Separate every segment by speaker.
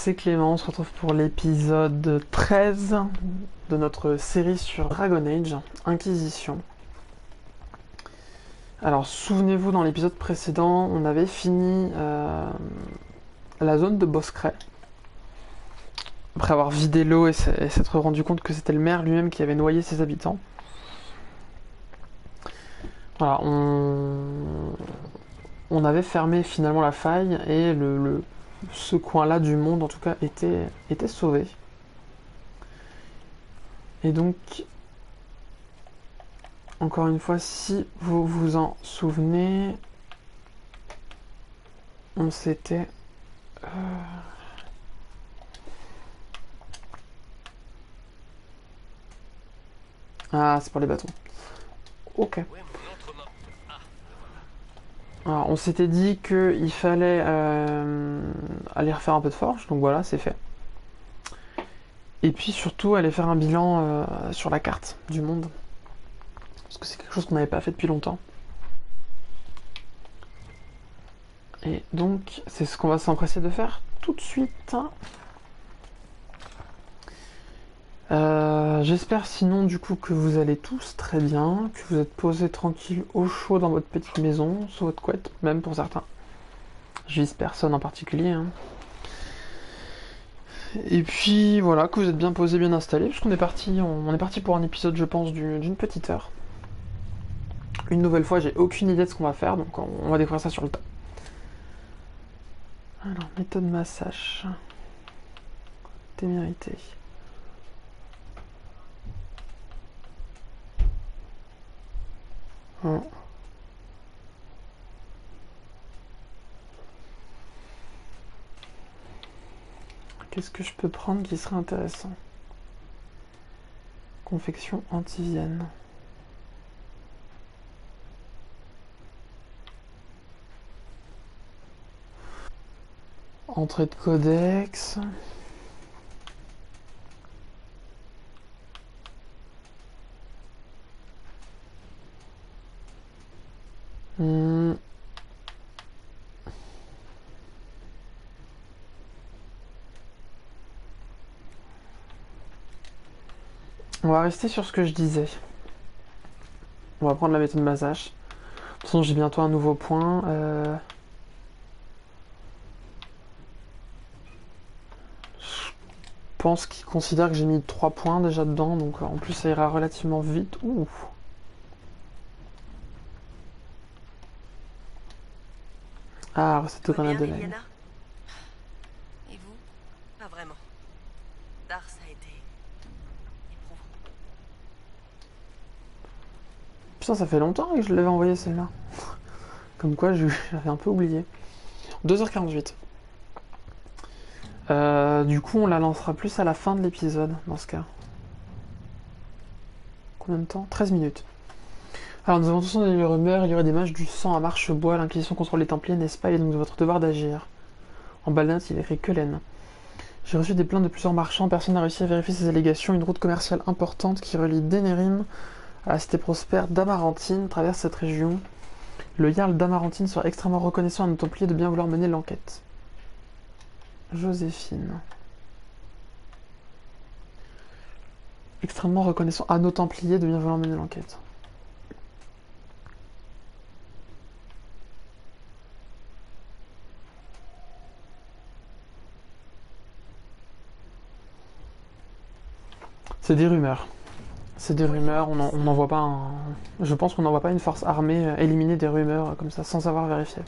Speaker 1: c'est Clément, on se retrouve pour l'épisode 13 de notre série sur Dragon Age, Inquisition. Alors souvenez-vous, dans l'épisode précédent, on avait fini la zone de Boscray, après avoir vidé l'eau et s'être rendu compte que c'était le maire lui-même qui avait noyé ses habitants. Voilà, on avait fermé finalement la faille et ce coin-là du monde, en tout cas, était sauvé. Et donc, encore une fois, si vous vous en souvenez, on s'était... Ah, c'est pour les bâtons. Ok. Alors, on s'était dit qu'il fallait aller refaire un peu de forge, donc voilà, c'est fait. Et puis surtout, aller faire un bilan sur la carte du monde. Parce que c'est quelque chose qu'on n'avait pas fait depuis longtemps. Et donc, c'est ce qu'on va s'empresser de faire tout de suite. J'espère sinon du coup que vous allez tous très bien, que vous êtes posés tranquille au chaud dans votre petite maison, sous votre couette, même pour certains. Je vise personne en particulier. Hein. Et puis voilà, que vous êtes bien posés, bien installés, puisqu'on est parti, on est parti pour un épisode, je pense, d'une petite heure. Une nouvelle fois, j'ai aucune idée de ce qu'on va faire, donc on va découvrir ça sur le tas. Alors, méthode massage. Témérité. Oh. Qu'est-ce que je peux prendre qui serait intéressant? Confection antivienne. Entrée de codex. On va rester sur ce que je disais. On va prendre la méthode massage. De toute façon, j'ai bientôt un nouveau point. Je pense qu'il considère que j'ai mis 3 points déjà dedans, donc en plus ça ira relativement vite. Ouh. Ah, recette de grenade de laine.
Speaker 2: Et vous? Pas vraiment. Dars a été éprouvant.
Speaker 1: Putain, ça fait longtemps que je l'avais envoyé celle-là. Comme quoi, j'avais un peu oublié. 2h48. Du coup, on la lancera plus à la fin de l'épisode, dans ce cas. Combien de temps? 13 minutes. Alors, nous avons tous entendu les rumeurs, il y aurait des mages du sang à Marche-Bois, l'Inquisition contrôle les Templiers, n'est-ce pas? Il est donc de votre devoir d'agir. En bas de la note, il est écrit Quelen. J'ai reçu des plaintes de plusieurs marchands, personne n'a réussi à vérifier ces allégations. Une route commerciale importante qui relie Denerim à la cité prospère d'Amarantine traverse cette région. Le Jarl d'Amarantine sera extrêmement reconnaissant à nos Templiers de bien vouloir mener l'enquête. Joséphine. Extrêmement reconnaissant à nos Templiers de bien vouloir mener l'enquête. C'est des rumeurs. C'est des rumeurs, on n'envoie pas un... Je pense qu'on n'envoie pas une force armée éliminer des rumeurs comme ça sans avoir vérifié.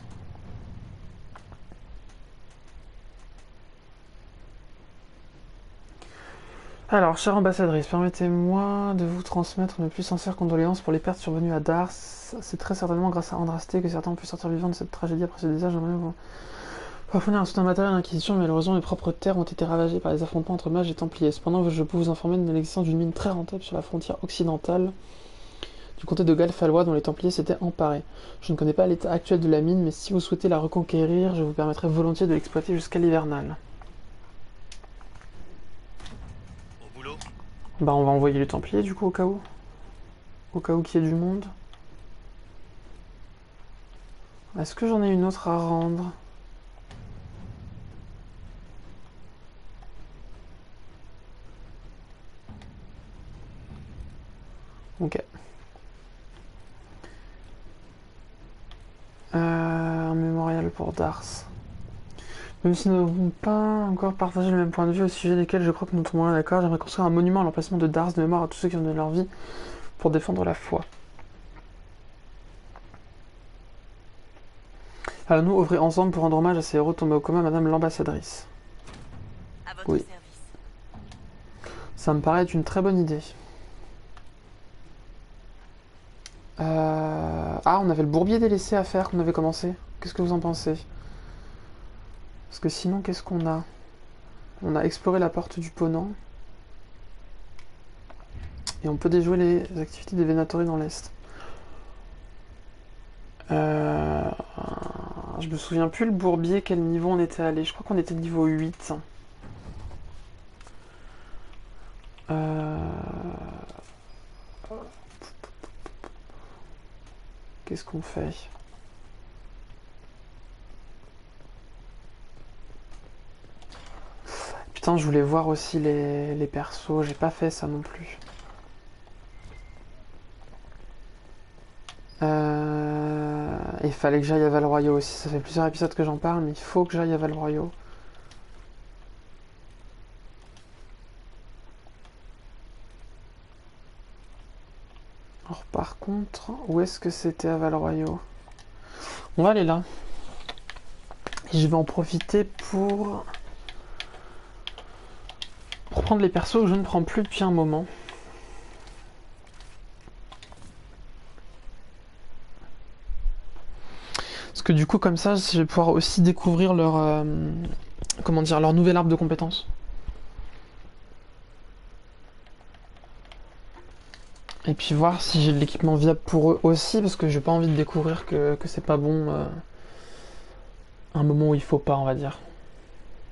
Speaker 1: Alors, chère ambassadrice, permettez-moi de vous transmettre mes plus sincères condoléances pour les pertes survenues à Dars. C'est très certainement grâce à Andrasté que certains ont pu sortir vivants de cette tragédie après ce désastre. J'aimerais vous fournir un soutien matériel à l'Inquisition, mais malheureusement mes propres terres ont été ravagées par les affrontements entre mages et templiers. Cependant, je peux vous informer de l'existence d'une mine très rentable sur la frontière occidentale du comté de Galfalois dont les Templiers s'étaient emparés. Je ne connais pas l'état actuel de la mine, mais si vous souhaitez la reconquérir, je vous permettrai volontiers de l'exploiter jusqu'à l'hivernal.
Speaker 2: Au boulot?
Speaker 1: Bah on va envoyer les Templiers du coup au cas où. Au cas où qu'il y ait du monde. Est-ce que j'en ai une autre à rendre? Ok. Un mémorial pour Dars. Même si nous n'avons pas encore partagé le même point de vue au sujet desquels je crois que nous tomberons d'accord, j'aimerais construire un monument à l'emplacement de Dars de mémoire à tous ceux qui ont donné leur vie pour défendre la foi. Allons-nous œuvrer ensemble pour rendre hommage à ces héros tombés au coma, Madame l'ambassadrice?
Speaker 2: À votre
Speaker 1: Oui.
Speaker 2: service.
Speaker 1: Ça me paraît être une très bonne idée. Ah, on avait le bourbier délaissé à faire qu'on avait commencé. Qu'est-ce que vous en pensez? Parce que sinon, qu'est-ce qu'on a? On a exploré la porte du Ponant. Et on peut déjouer les activités des Venatori dans l'Est. Je me souviens plus le bourbier, quel niveau on était allé. Je crois qu'on était niveau 8. Qu'est-ce qu'on fait? Putain, je voulais voir aussi les persos. J'ai pas fait ça non plus. Il fallait que j'aille à Val-Royaux aussi. Ça fait plusieurs épisodes que j'en parle, mais il faut que j'aille à Val-Royaux. Alors par contre, où est-ce que c'était à Val-Royaux? On va aller là. Et je vais en profiter pour prendre les persos que je ne prends plus depuis un moment. Parce que du coup, comme ça, je vais pouvoir aussi découvrir leur, comment dire, leur nouvel arbre de compétences. Et puis voir si j'ai de l'équipement viable pour eux aussi, parce que j'ai pas envie de découvrir que c'est pas bon à un moment où il faut pas, on va dire.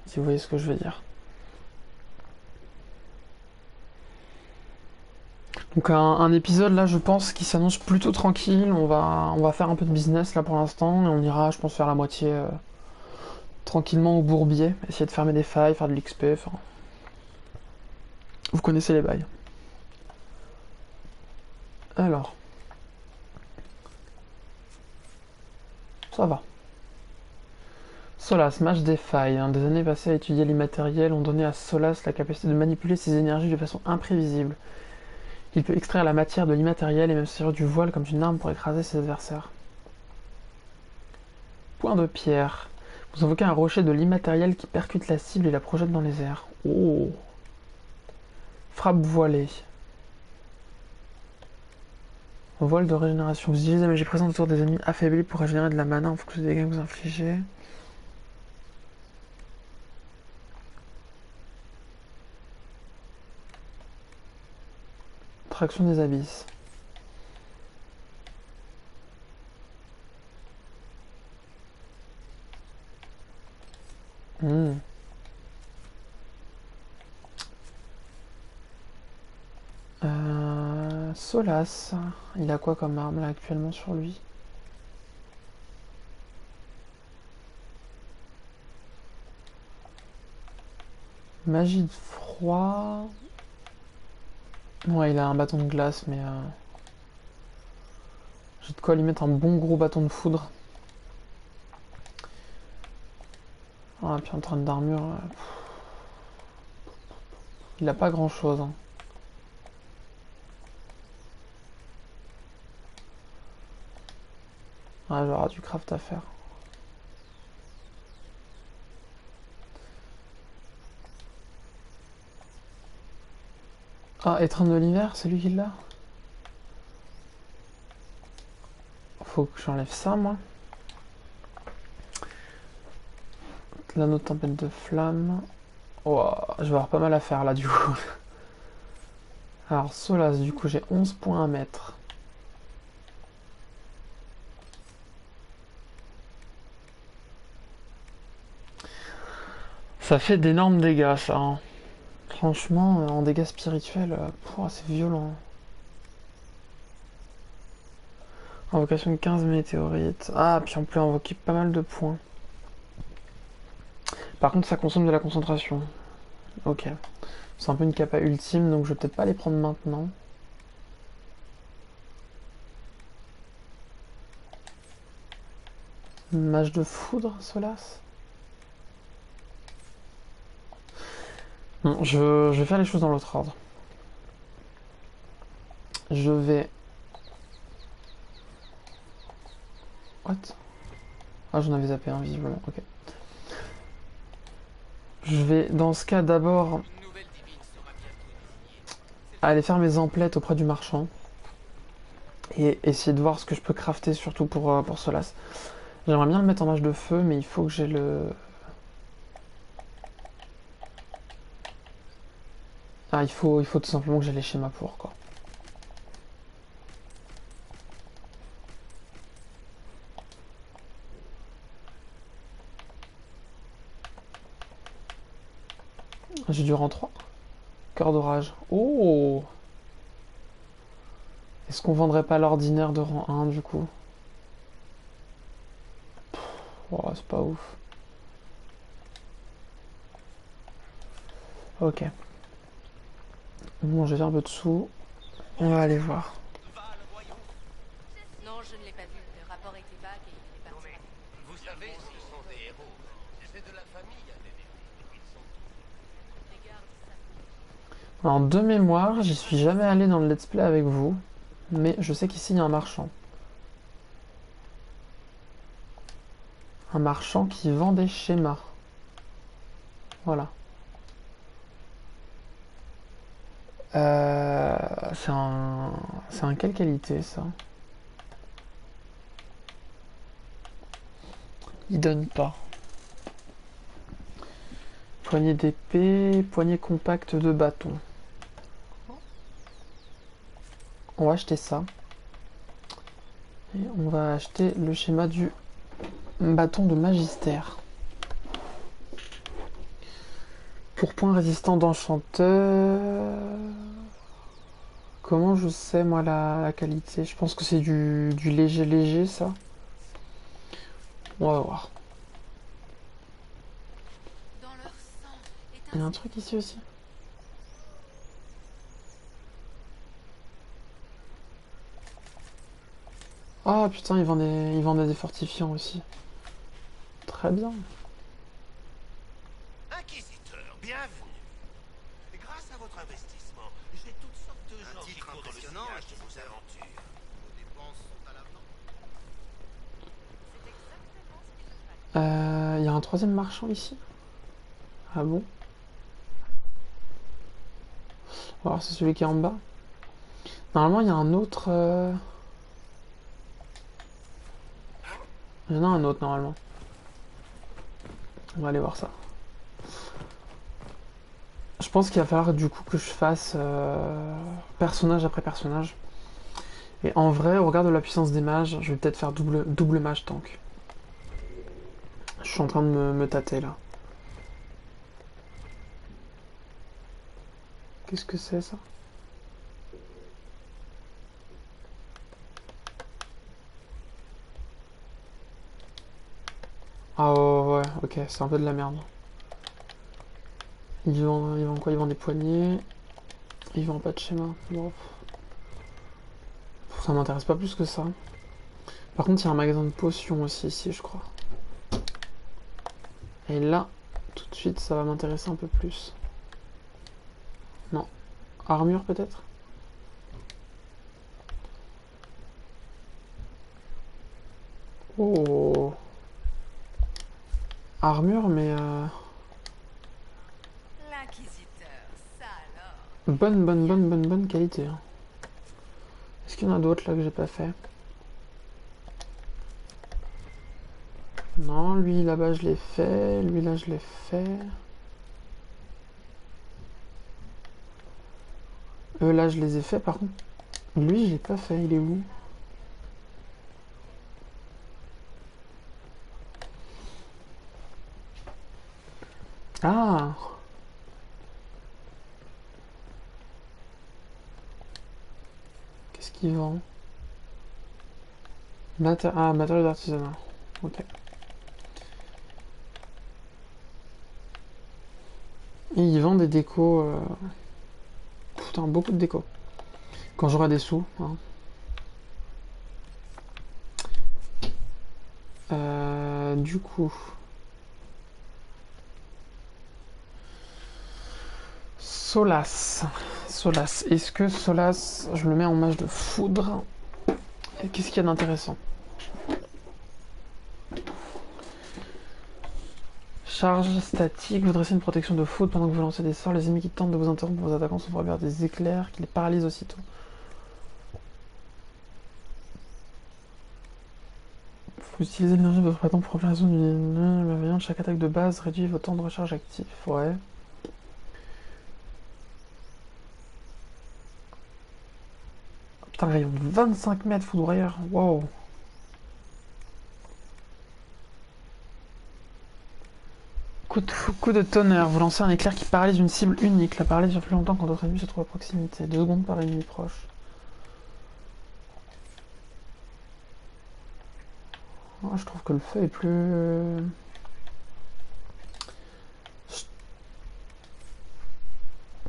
Speaker 1: Si vous voyez ce que je veux dire. Donc un épisode là, je pense, qui s'annonce plutôt tranquille. On va faire un peu de business là pour l'instant, et on ira, je pense, faire la moitié tranquillement au bourbier, essayer de fermer des failles, faire de l'XP. Enfin, vous connaissez les bails. Alors, ça va. Solas, match des failles. Des années passées à étudier l'immatériel ont donné à Solas la capacité de manipuler ses énergies de façon imprévisible. Il peut extraire la matière de l'immatériel et même se servir du voile comme une arme pour écraser ses adversaires. Point de pierre. Vous invoquez un rocher de l'immatériel qui percute la cible et la projette dans les airs. Oh. Frappe voilée. Voile de régénération. Vous utilisez la magie présente autour des ennemis affaiblis pour régénérer de la mana en fonction des dégâts que vous infligez. Traction des abysses. Hmm. Solas, il a quoi comme arme là actuellement sur lui? Magie de froid. Ouais, il a un bâton de glace, mais j'ai de quoi lui mettre un bon gros bâton de foudre. Ah, puis en train d'armure, il a pas grand chose. Hein. Ah, j'aurai du craft à faire. Ah, étreinte de l'hiver, c'est lui qui l'a? Faut que j'enlève ça, moi. L'anneau de tempête de flamme. Oh, je vais avoir pas mal à faire là, du coup. Alors, Solas, du coup, j'ai 11 points à mettre. Ça fait d'énormes dégâts, ça. Hein. Franchement, en dégâts spirituels, c'est violent. Invocation de 15 météorites. Ah, puis on peut invoquer pas mal de points. Par contre, ça consomme de la concentration. Ok. C'est un peu une capa ultime, donc je vais peut-être pas les prendre maintenant. Mage de foudre, Solas. Bon, je vais faire les choses dans l'autre ordre. Je vais... What? Ah, j'en avais zappé un, visiblement, ok. Je vais, dans ce cas, d'abord aller faire mes emplettes auprès du marchand. Et essayer de voir ce que je peux crafter, surtout pour Solas. J'aimerais bien le mettre en mage de feu, mais il faut que j'ai le... Ah, il faut tout simplement que j'ai les schémas pour, quoi. J'ai du rang 3. Cœur d'orage. Oh! Est-ce qu'on vendrait pas l'ordinaire de rang 1, du coup? Oh, c'est pas ouf. Ok. Bon, j'ai un peu de sous. On va aller voir.
Speaker 3: Non, je ne l'ai pas vu. Le rapport était vague et il est parti.
Speaker 4: Vous savez, ce sont des héros. C'est de la famille à des bébés. Ils sont
Speaker 3: Les gardes savent.
Speaker 1: Alors, de mémoire, j'y suis jamais allé dans le let's play avec vous. Mais je sais qu'ici, il y a un marchand. Un marchand qui vend des schémas. Voilà. C'est un... C'est un quelle qualité, ça? Il donne pas. Poignée d'épée, poignée compacte de bâton. On va acheter ça. Et on va acheter le schéma du bâton de magistère. Pour point résistant d'enchanteur... Comment je sais, moi, la qualité? Je pense que c'est du léger, ça. On va voir.
Speaker 3: Dans leur sang est
Speaker 1: Il y a
Speaker 3: un
Speaker 1: un truc ici aussi. Ah putain, ils vendaient des fortifiants aussi. Très bien.
Speaker 4: Inquisiteur, bienvenue. Et grâce à votre investissement, j'ai toutes sortes de gens qui courent dans le sillage de vos aventures. Vos dépenses sont à l'avenant.
Speaker 3: C'est exactement ce qu'il me fallait.
Speaker 1: Il y a un troisième marchand ici. Ah bon? On va voir, c'est celui qui est en bas. Normalement, il y a un autre... Il y en a un autre, normalement. On va aller voir ça. Je pense qu'il va falloir du coup que je fasse personnage après personnage. Et en vrai, au regard de la puissance des mages, je vais peut-être faire double mage tank. Je suis en train de me tâter là. Qu'est-ce que c'est ça? Ah ouais, ok, c'est un peu de la merde. Ils vendent quoi? Ils vendent des poignées. Ils vendent pas de schéma. Bon. Ça m'intéresse pas plus que ça. Par contre, il y a un magasin de potions aussi ici, je crois. Et là, tout de suite, ça va m'intéresser un peu plus. Non. Armure peut-être? Oh. Armure, mais
Speaker 3: L'inquisiteur, ça alors.
Speaker 1: bonne qualité. Hein. Est-ce qu'il y en a d'autres là que j'ai pas fait? Non, lui là-bas je l'ai fait, lui là je l'ai fait. Eux là je les ai fait par contre. Lui je l'ai pas fait, il est où? Ah! Qu'est-ce qu'il vend? Matériaux d'artisanat. Ok. Et ils vendent des décos. Putain, beaucoup de décos. Quand j'aurai des sous. Hein. du coup... Solas. Solas. Est-ce que Solas, je le mets en mage de foudre? Et qu'est-ce qu'il y a d'intéressant? Charge statique, vous dressez une protection de foudre pendant que vous lancez des sorts. Les ennemis qui tentent de vous interrompre, vos attaquants sont frappés par des éclairs qui les paralysent aussitôt. Vous utilisez l'énergie de votre bâton pour remplir la zone d'une bienveillante. Chaque attaque de base réduit votre temps de recharge actif. Ouais. Putain, rayon 25 mètres, foudroyeur. Wow. Coup de tonnerre. Vous lancez un éclair qui paralyse une cible unique. La paralyse dure plus longtemps quand d'autres ennemis se trouvent à proximité. 2 secondes par ennemi proche. Oh, je trouve que le feu est plus...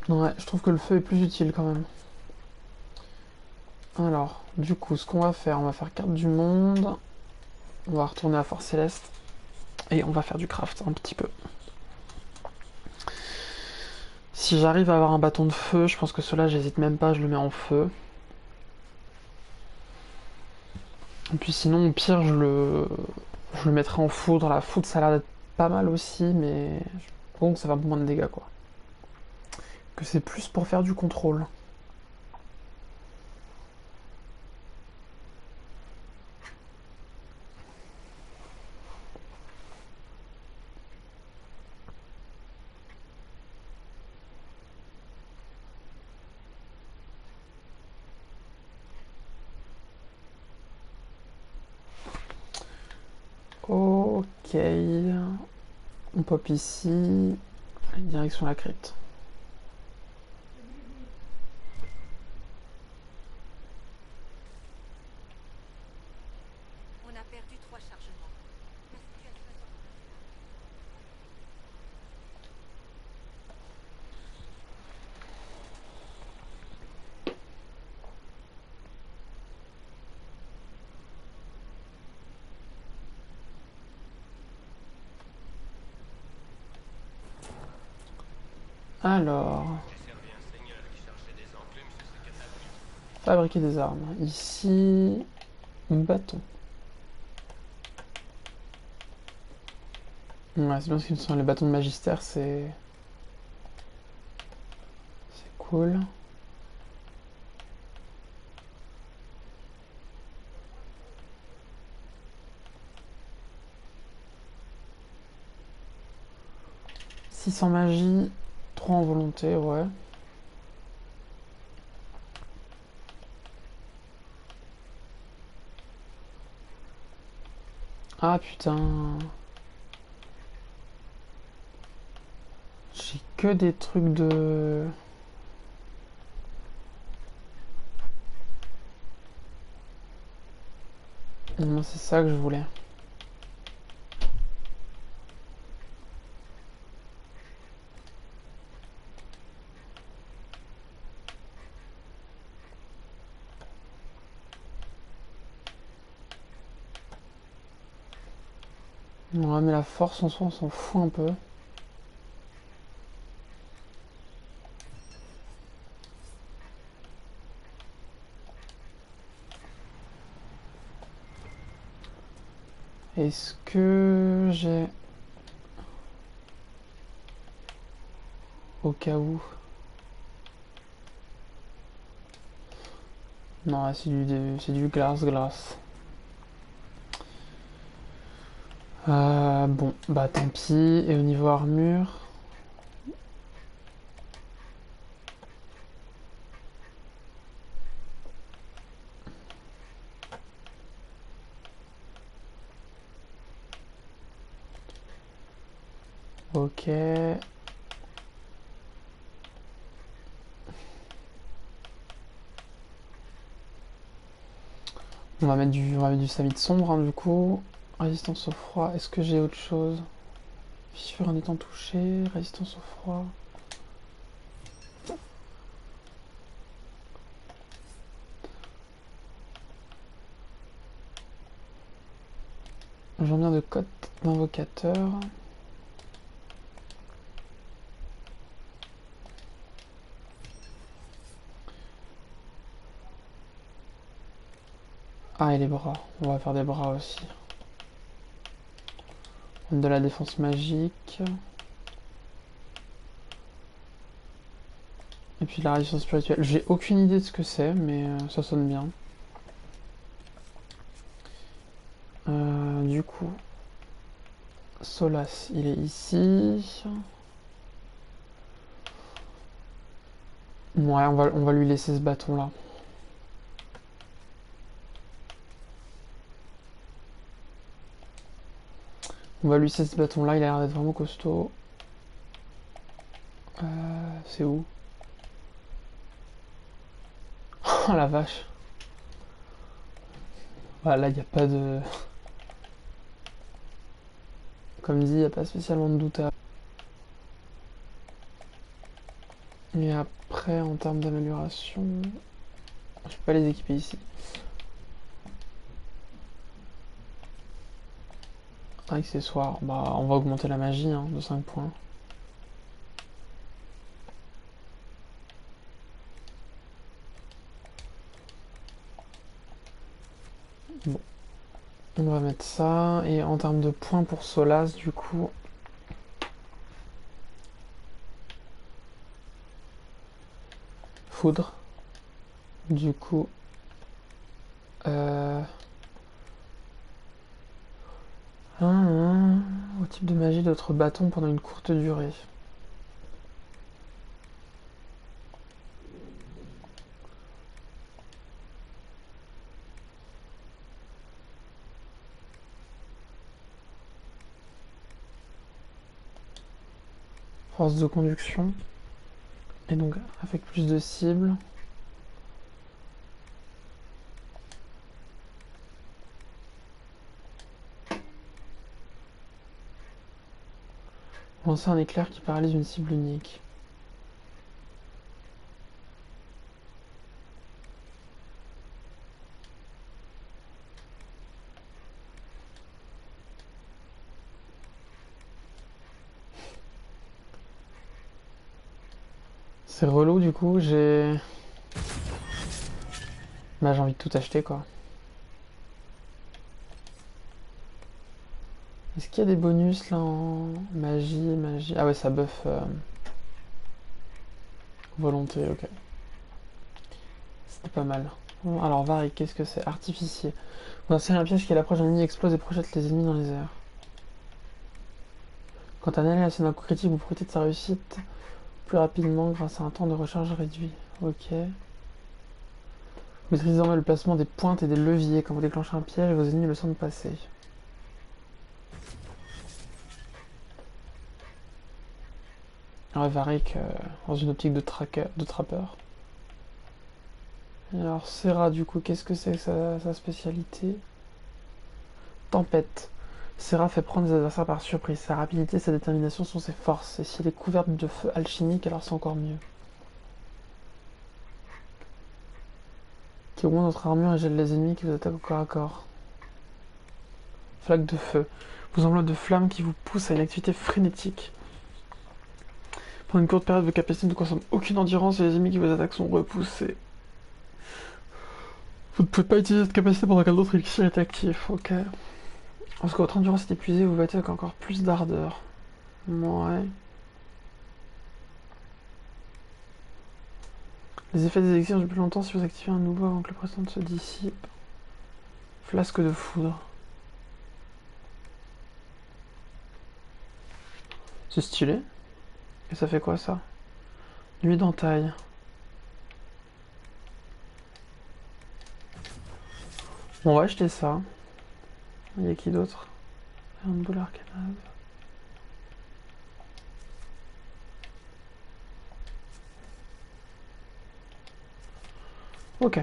Speaker 1: Ouais, je trouve que le feu est plus utile quand même. Alors, du coup, ce qu'on va faire, on va faire carte du monde. On va retourner à Fort Céleste. Et on va faire du craft un petit peu. Si j'arrive à avoir un bâton de feu, je pense que cela, j'hésite même pas, je le mets en feu. Et puis sinon, au pire, je le mettrai en foudre. La foudre, ça a l'air d'être pas mal aussi, mais bon, ça va moins de dégâts, quoi. Que c'est plus pour faire du contrôle. Ok. On pop ici. Direction la crypte.
Speaker 3: On a perdu 3 chargements. La situation est encore
Speaker 1: Alors,
Speaker 4: J'ai servi un seigneur qui chargeait des enclumes sur ce catapulte.
Speaker 1: fabriquer des armes. Ici, bâton. Ouais, c'est bien ce qu'ils sont les bâtons de magistère, c'est cool. « 6 en magie, 3 en volonté, ouais. Ah putain. J'ai que des trucs de... Non, c'est ça que je voulais. Ouais, mais la force en soi, on s'en fout un peu. Est-ce que j'ai... Au cas où... Non, c'est du glace. Bon, bah tant pis. Et au niveau armure... Ok. On va mettre du samite sombre, hein, du coup. Résistance au froid. Est-ce que j'ai autre chose? Fissure en étant touché. Résistance au froid. J'en viens de côte. Invocateur. Ah, et les bras. On va faire des bras aussi. De la défense magique. Et puis la résistance spirituelle. J'ai aucune idée de ce que c'est, mais ça sonne bien. Du coup, Solas, il est ici. Ouais, on va lui laisser ce bâton-là. On va lui laisser ce bâton-là, il a l'air d'être vraiment costaud. C'est où? Oh la vache. Voilà, là, il n'y a pas de... Comme dit, il n'y a pas spécialement de doute à... Et après, en termes d'amélioration... Je peux pas les équiper ici. Accessoires. Bah, on va augmenter la magie hein, de 5 points. Bon. On va mettre ça. Et en termes de points pour Solas, du coup... Foudre. Du coup... Au type de magie d'autres bâtons pendant une courte durée. Force de conduction. Et donc avec plus de cibles. Lancer un éclair qui paralyse une cible unique. C'est relou du coup, Bah j'ai envie de tout acheter quoi. Est-ce qu'il y a des bonus là en magie? Ah ouais, ça buff volonté, ok. C'était pas mal. Bon, alors Varric, qu'est-ce que c'est? Artificier. Vous insérez un piège qui à l'approche d'un ennemi explose et projette les ennemis dans les airs. Quand un ennemi a un coup critique, vous profitez de sa réussite plus rapidement grâce à un temps de recharge réduit. Ok. Vous maîtrisez désormais le placement des pointes et des leviers. Quand vous déclenchez un piège, vos ennemis le sentent passer. Alors Varric dans une optique de trappeur. Alors Serra du coup, qu'est-ce que c'est sa spécialité? Tempête. Serra fait prendre des adversaires par surprise. Sa rapidité et sa détermination sont ses forces. Et s'il est couverte de feu alchimique, alors c'est encore mieux. Qui augmente notre armure et gèle les ennemis qui vous attaquent au corps à corps. Flaque de feu. Vous enveloppe de flammes qui vous poussent à une activité frénétique. Pendant une courte période, vos capacités ne consomment aucune endurance et les ennemis qui vous attaquent sont repoussés. Vous ne pouvez pas utiliser cette capacité pendant qu'un autre élixir est actif, ok. Lorsque votre endurance est épuisée, vous battez avec encore plus d'ardeur. Ouais. Les effets des élixirs durent plus longtemps si vous activez un nouveau avant que le précédent se dissipe. Flasque de foudre. C'est stylé. Et ça fait quoi ça? Nuit d'entaille. On va acheter ça. Il y a qui d'autre? Un boule arcanave. Ok.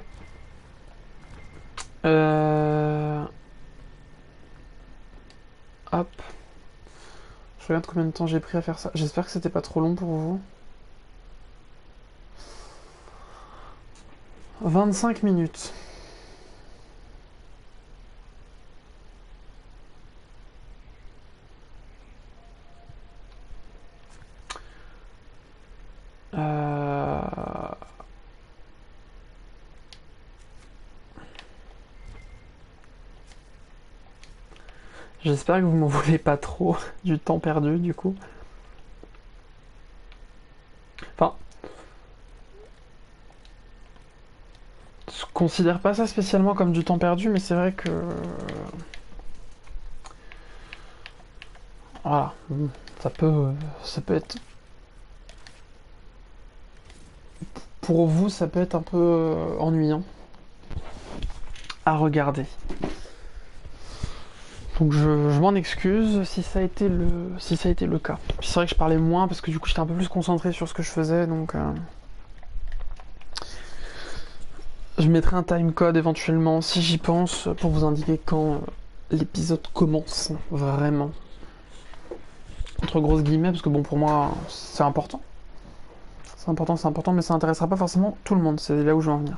Speaker 1: Hop. Je regarde combien de temps j'ai pris à faire ça. J'espère que c'était pas trop long pour vous. 25 minutes. J'espère que vous m'en voulez pas trop du temps perdu du coup. Enfin, je considère pas ça spécialement comme du temps perdu, mais c'est vrai que voilà, ça peut être pour vous, ça peut être un peu ennuyant à regarder. Donc je m'en excuse si ça a été le cas. Puis c'est vrai que je parlais moins parce que du coup j'étais un peu plus concentré sur ce que je faisais, donc je mettrai un timecode éventuellement si j'y pense pour vous indiquer quand l'épisode commence vraiment. Entre grosses guillemets, parce que bon pour moi c'est important. C'est important, mais ça intéressera pas forcément tout le monde, c'est là où je veux en venir.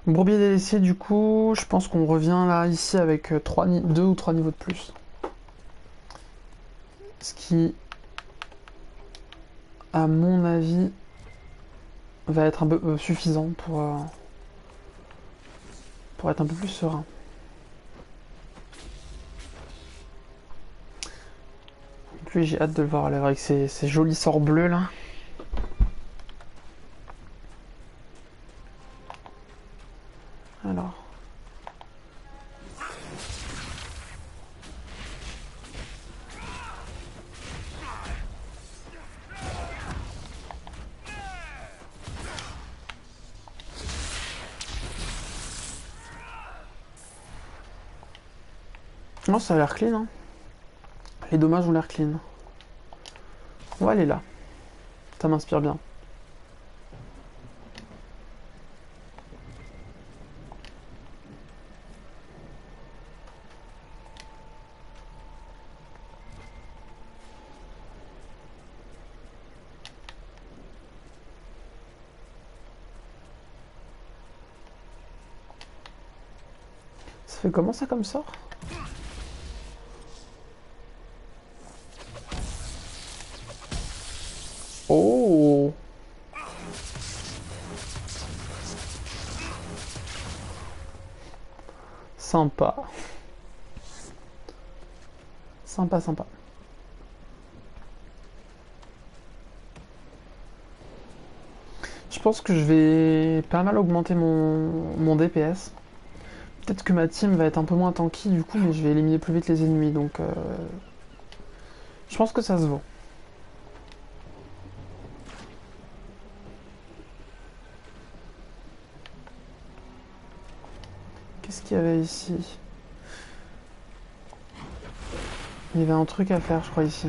Speaker 1: Bourbier délaissé, du coup, je pense qu'on revient là, ici, avec 2 ou 3 niveaux de plus. Ce qui, à mon avis, va être un peu suffisant pour être un peu plus serein. Puis j'ai hâte de le voir avec ces jolis sorts bleus là. Alors. Non, ça a l'air clean, hein. Les dommages ont l'air clean. On va aller là. Ça m'inspire bien. Ça fait comment ça comme sort? Oh! Sympa. Sympa, sympa. Je pense que je vais pas mal augmenter mon DPS. Peut-être que ma team va être un peu moins tanky du coup, mais je vais éliminer plus vite les ennemis, donc je pense que ça se vaut. Qu'est-ce qu'il y avait ici? Il y avait un truc à faire, je crois, ici.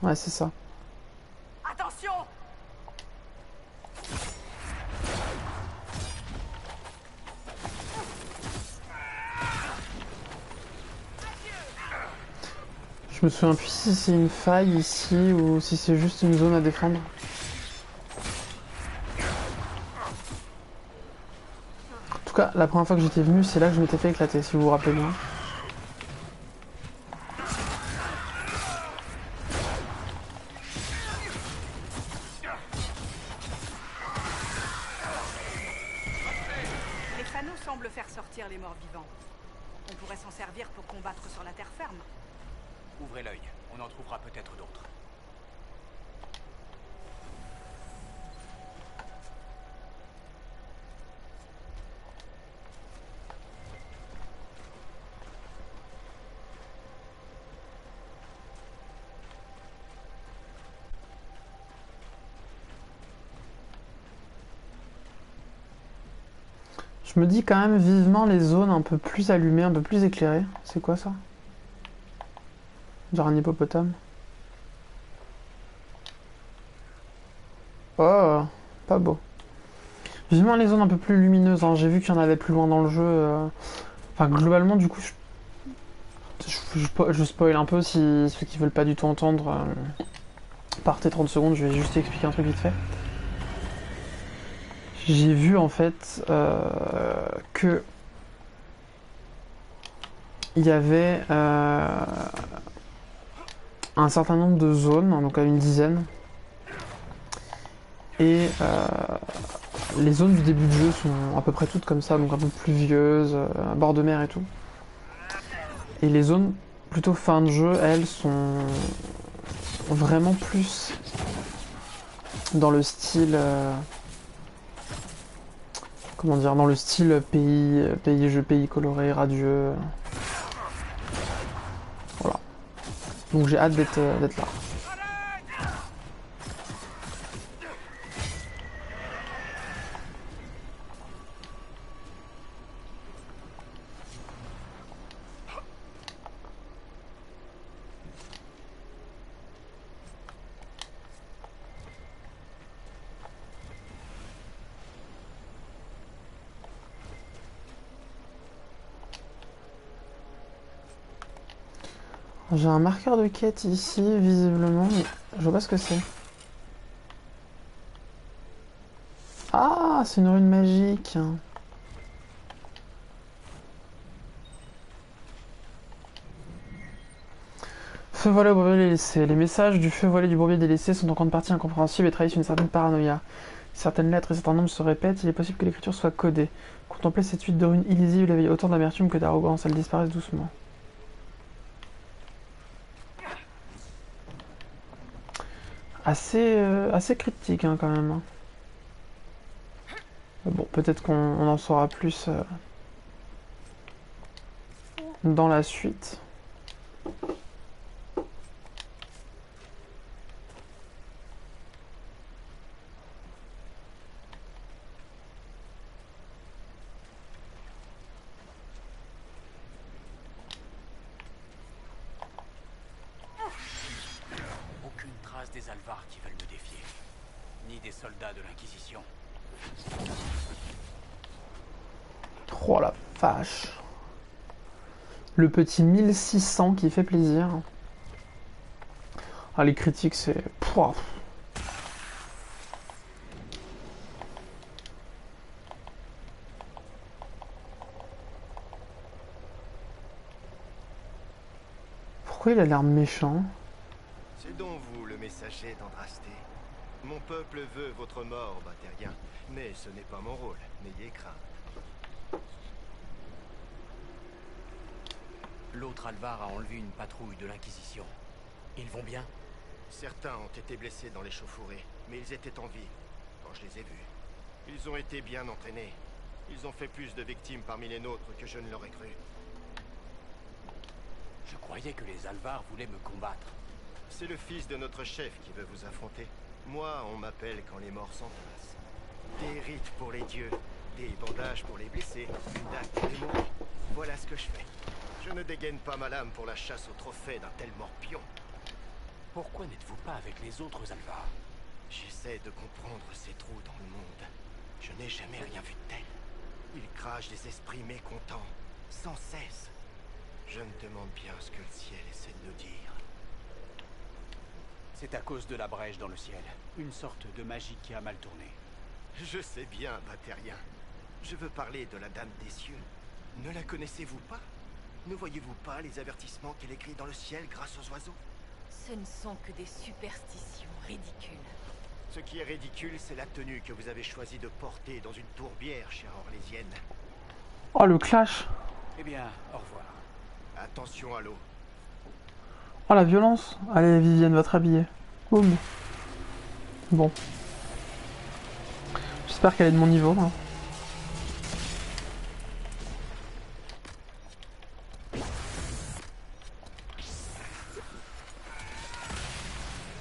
Speaker 1: Ouais, c'est ça.
Speaker 3: Attention!
Speaker 1: Je me souviens plus si c'est une faille ici ou si c'est juste une zone à défendre. En tout cas, la première fois que j'étais venu, c'est là que je m'étais fait éclater, si vous vous rappelez bien.
Speaker 3: Les fanaux semblent faire sortir les morts vivants. On pourrait s'en servir pour combattre sur la terre ferme.
Speaker 5: Ouvrez l'œil, on en trouvera peut-être d'autres.
Speaker 1: Je me dis quand même vivement les zones un peu plus allumées, un peu plus éclairées. C'est quoi ça? Genre un hippopotame. Oh, pas beau. Vivement les zones un peu plus lumineuses, hein. J'ai vu qu'il y en avait plus loin dans le jeu. Enfin, globalement, du coup, je spoil un peu si ceux qui veulent pas du tout entendre. Partez 30 secondes, je vais juste expliquer un truc vite fait. J'ai vu en fait que il y avait un certain nombre de zones, donc à une dizaine, et les zones du début de jeu sont à peu près toutes comme ça, donc un peu pluvieuses, bord de mer et tout. Et les zones plutôt fin de jeu, elles, sont vraiment plus dans le style... comment dire, dans le style pays coloré, radieux. Voilà. Donc j'ai hâte d'être là. J'ai un marqueur de quête ici, visiblement, mais je vois pas ce que c'est. Ah, c'est une rune magique. Feu voilé au bourbier délaissé. Les messages du feu voilé du bourbier délaissé sont en grande partie incompréhensibles et trahissent une certaine paranoïa. Certaines lettres et certains nombres se répètent, il est possible que l'écriture soit codée. Contempler cette suite de runes illisibles éveille autant d'amertume que d'arrogance, elles disparaissent doucement. Assez cryptique hein, quand même. Bon, peut-être qu'on en saura plus dans la suite.
Speaker 5: Aucune trace des Alvars qui veulent me défier. Ni des soldats de l'Inquisition.
Speaker 1: Oh la vache. Le petit 1600 qui fait plaisir. Ah les critiques c'est... Pouah. Pourquoi il a l'air méchant?
Speaker 6: C'est donc vous le messager d'Andrasté. Mon peuple veut votre mort, Batérien. Mais ce n'est pas mon rôle, n'ayez crainte.
Speaker 5: L'autre Alvar a enlevé une patrouille de l'Inquisition. Ils vont bien?
Speaker 6: Certains ont été blessés dans l'échauffourée, mais ils étaient en vie quand je les ai vus. Ils ont été bien entraînés. Ils ont fait plus de victimes parmi les nôtres que je ne l'aurais cru.
Speaker 5: Je croyais que les Alvars voulaient me combattre.
Speaker 6: C'est le fils de notre chef qui veut vous affronter. Moi, on m'appelle quand les morts s'entassent. Des rites pour les dieux, des bandages pour les blessés, une date pour les morts. Voilà ce que je fais. Je ne dégaine pas ma lame pour la chasse au trophée d'un tel morpion.
Speaker 5: Pourquoi n'êtes-vous pas avec les autres Alvars?
Speaker 6: J'essaie de comprendre ces trous dans le monde. Je n'ai jamais rien vu de tel. Ils crachent des esprits mécontents, sans cesse. Je me demande bien ce que le ciel essaie de nous dire.
Speaker 5: C'est à cause de la brèche dans le ciel. Une sorte de magie qui a mal tourné.
Speaker 6: Je sais bien, Batérien. Je veux parler de la Dame des Cieux. Ne la connaissez-vous pas? Ne voyez-vous pas les avertissements qu'elle écrit dans le ciel grâce aux oiseaux?
Speaker 7: Ce ne sont que des superstitions ridicules.
Speaker 6: Ce qui est ridicule, c'est la tenue que vous avez choisi de porter dans une tourbière, chère Orlésienne.
Speaker 1: Oh le clash.
Speaker 5: Eh bien, au revoir.
Speaker 6: Attention à l'eau.
Speaker 1: Oh la violence. Allez Vivienne, va te rhabiller. Boum. Bon. J'espère qu'elle est de mon niveau. Hein.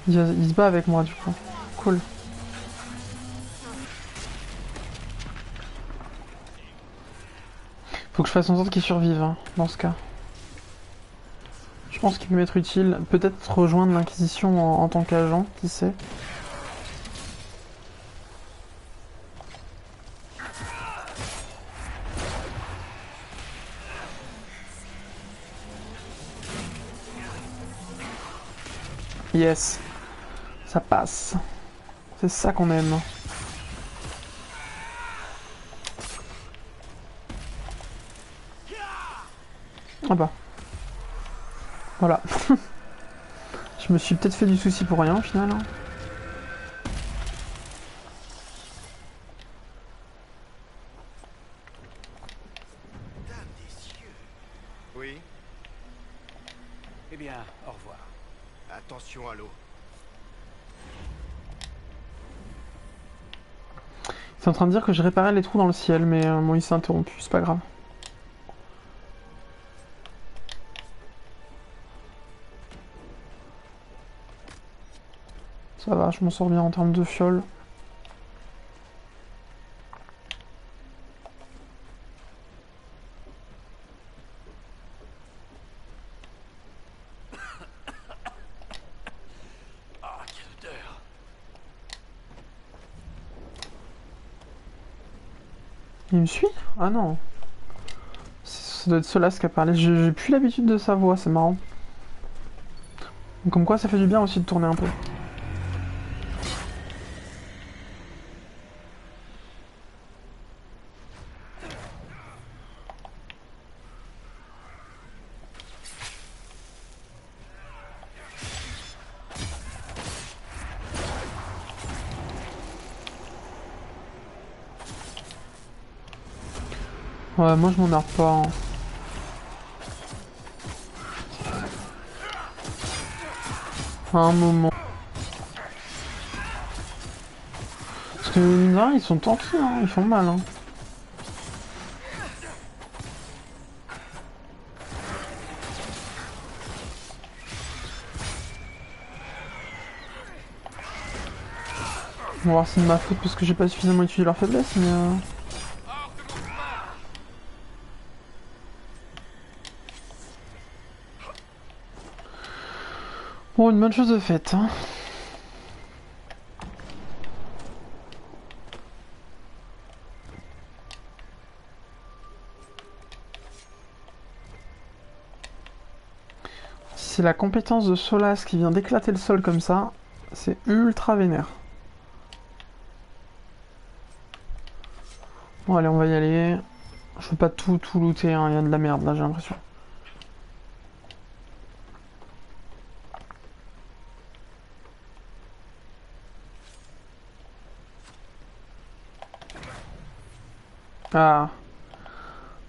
Speaker 1: Il se bat avec moi du coup. Cool. Faut que je fasse en sorte qu'il survive hein, dans ce cas. Je pense qu'il peut m'être utile. Peut-être rejoindre l'Inquisition en tant qu'agent, qui sait. Yes. Ça passe. C'est ça qu'on aime. Ah bah. Voilà. Je me suis peut-être fait du souci pour rien au final. Hein.
Speaker 5: Eh bien, au revoir.
Speaker 6: Attention à l'eau.
Speaker 1: C'est en train de dire que je réparais les trous dans le ciel, mais bon, il s'est interrompu, c'est pas grave. Ça va, je m'en sors bien en termes de fiole.
Speaker 5: Ah, quelle odeur!
Speaker 1: Il me suit? Ah non. Ça doit être Solas qui a parlé. J'ai plus l'habitude de sa voix, c'est marrant. Comme quoi, ça fait du bien aussi de tourner un peu. Ouais, moi je m'en pas. Hein. À un moment. Parce que mine de rien, ils sont tanky, hein. Ils font mal. Hein. On va voir si c'est de ma faute parce que j'ai pas suffisamment étudié leur faiblesse, mais... Bon, une bonne chose de faite. Hein. Si c'est la compétence de Solas qui vient d'éclater le sol comme ça, c'est ultra vénère. Bon, allez, on va y aller. Je veux pas tout looter, hein. Il y a de la merde là, j'ai l'impression. Ah.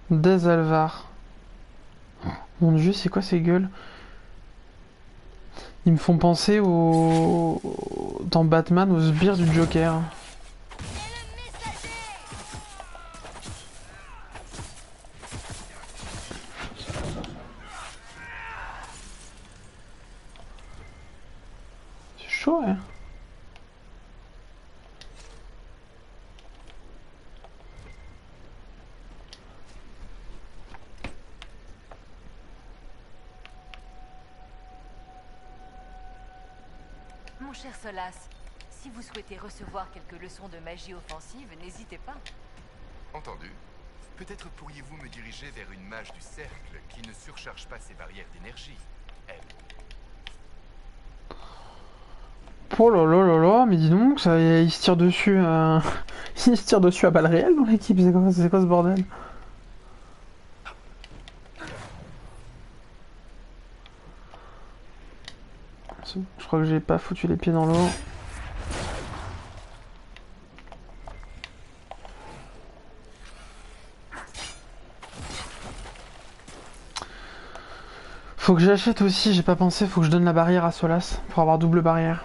Speaker 1: Des Alvar. Mon dieu, c'est quoi ces gueules? Ils me font penser au... dans Batman, aux sbires du Joker. C'est chaud, hein.
Speaker 7: Mon cher Solas, si vous souhaitez recevoir quelques leçons de magie offensive, n'hésitez pas.
Speaker 8: Entendu. Peut-être pourriez-vous me diriger vers une mage du cercle qui ne surcharge pas ses barrières d'énergie, elle.
Speaker 1: Oh là là là là, mais dis donc, ça, il se tire dessus, il se tire dessus à balles réelles dans l'équipe, c'est quoi ce bordel? Je crois que j'ai pas foutu les pieds dans l'eau. Faut que j'achète aussi, j'ai pas pensé, faut que je donne la barrière à Solas pour avoir double barrière.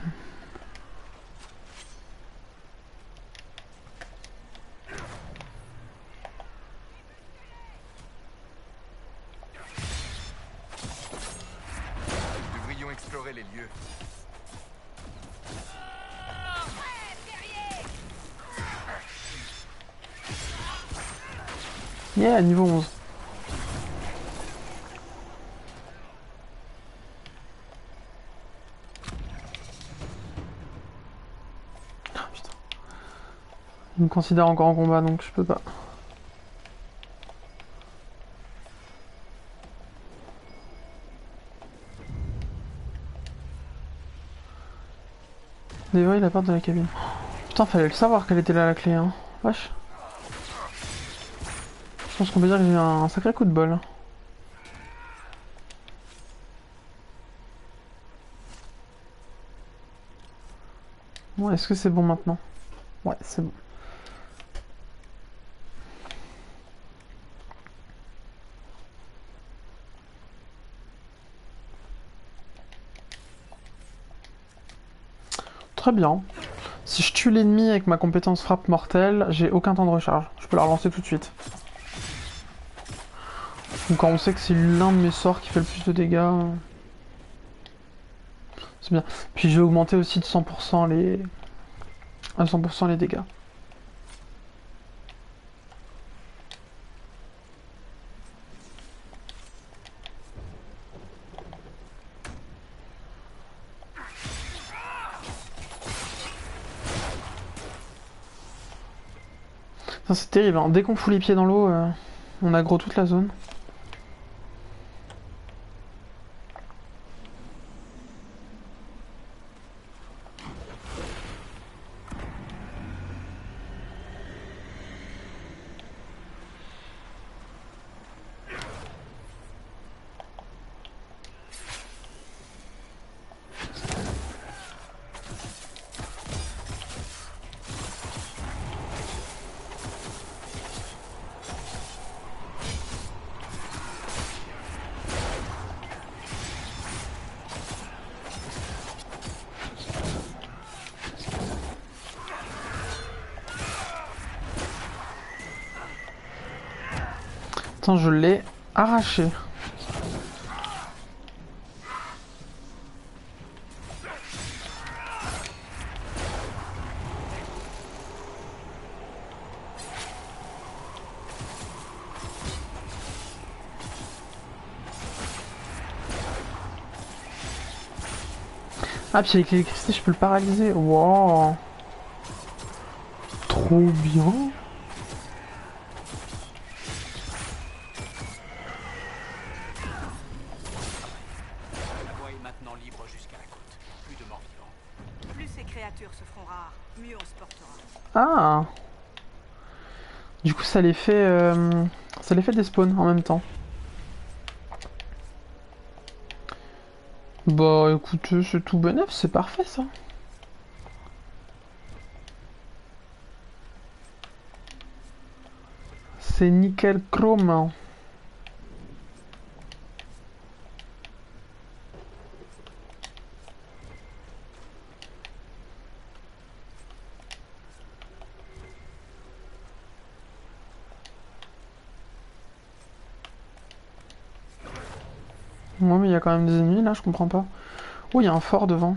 Speaker 8: Nous devrions explorer les lieux.
Speaker 1: Yeah, niveau 11. Ah, putain. Il me considère encore en combat donc je peux pas. Déverrouille la porte de la cabine. Putain, fallait le savoir qu'elle était là la clé, hein. Wesh. Je pense qu'on peut dire que j'ai eu un sacré coup de bol. Bon, est-ce que c'est bon maintenant? Ouais, c'est bon. Très bien. Si je tue l'ennemi avec ma compétence frappe mortelle, j'ai aucun temps de recharge. Je peux la relancer tout de suite. Donc quand on sait que c'est l'un de mes sorts qui fait le plus de dégâts... c'est bien. Puis je vais augmenter aussi de 100% les... à 100% les dégâts. C'est terrible, hein. Dès qu'on fout les pieds dans l'eau, on aggro toute la zone. Attends, je l'ai arraché. Ah, puis avec l'électricité, je peux le paralyser. Wow. Trop bien.
Speaker 5: La voie est maintenant libre jusqu'à la côte. Plus de morts vivants.
Speaker 3: Plus ces créatures se feront rares, mieux on se portera.
Speaker 1: Ah. Du coup, ça les fait des spawns en même temps. Bah écoute, c'est tout bénef, c'est parfait ça. C'est nickel chrome. Ouais, mais il y a quand même des ennemis là, je comprends pas. Oh, il y a un fort devant.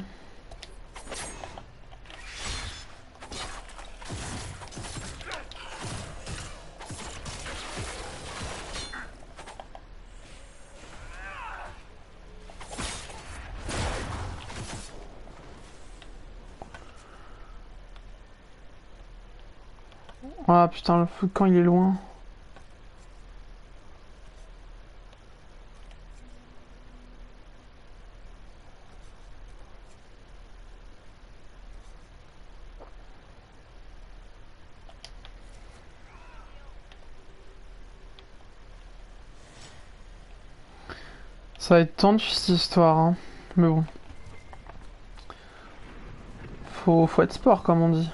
Speaker 1: Ah putain, le feu quand il est loin. Ça va être tendu cette histoire, hein. Mais bon. Faut être sport comme on dit.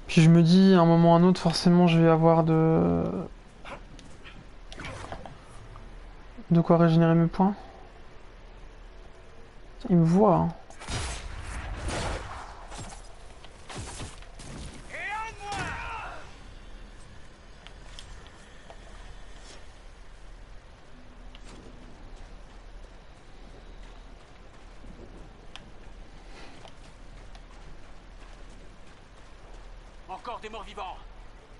Speaker 1: Puis je me dis, à un moment ou à un autre, forcément je vais avoir de quoi régénérer mes points. Il me voit, hein.
Speaker 5: Encore des morts vivants.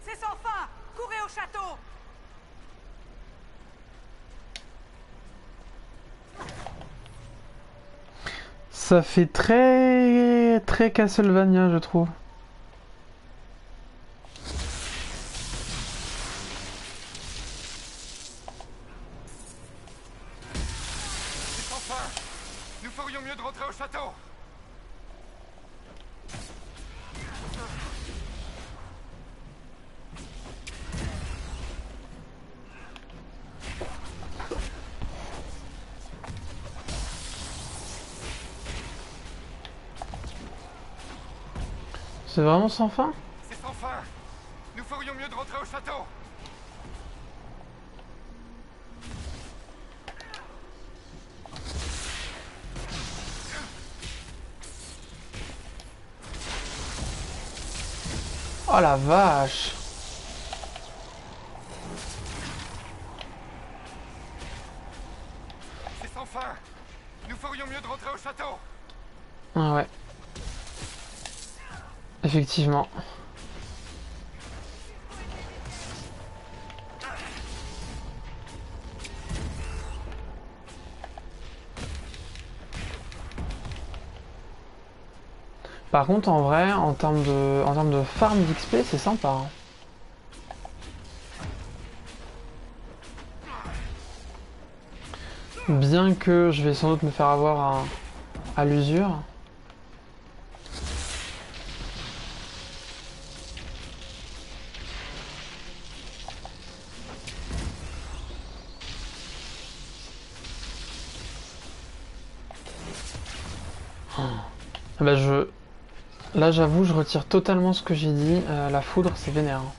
Speaker 3: C'est sans fin! Courez au château!
Speaker 1: Ça fait très Castlevania, je trouve.
Speaker 8: C'est sans fin. Nous ferions mieux de rentrer au château.
Speaker 1: C'est vraiment sans fin?
Speaker 8: C'est sans fin. Nous ferions mieux de rentrer au château.
Speaker 1: Oh la vache.
Speaker 8: C'est sans fin. Nous ferions mieux de rentrer au château.
Speaker 1: Ah ouais. Effectivement. Par contre, en vrai, en termes de farm d'XP, c'est sympa. Hein. Bien que je vais sans doute me faire avoir à l'usure. Oh. Bah là j'avoue je retire totalement ce que j'ai dit, la foudre c'est vénère. Hein.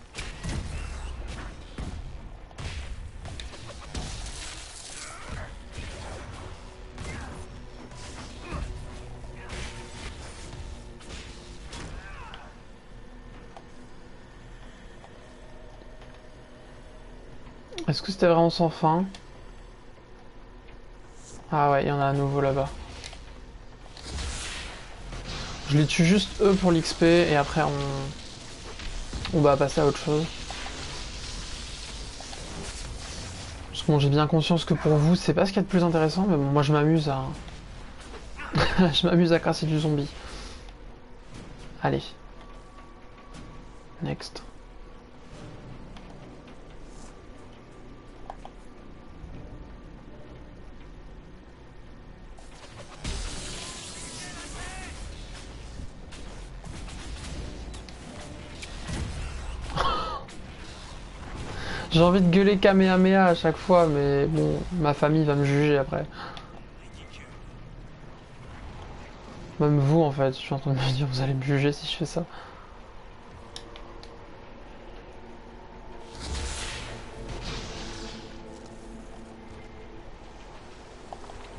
Speaker 1: Est-ce que c'était vraiment sans fin? Ah ouais, il y en a à nouveau là-bas. Je les tue juste eux pour l'XP et après on va passer à autre chose. Parce que bon, j'ai bien conscience que pour vous c'est pas ce qu'il y a de plus intéressant, mais bon, moi je m'amuse à... je m'amuse à casser du zombie. Allez. Next. J'ai envie de gueuler Kamehameha à chaque fois, mais bon, ma famille va me juger après. Même vous, en fait, je suis en train de me dire, vous allez me juger si je fais ça.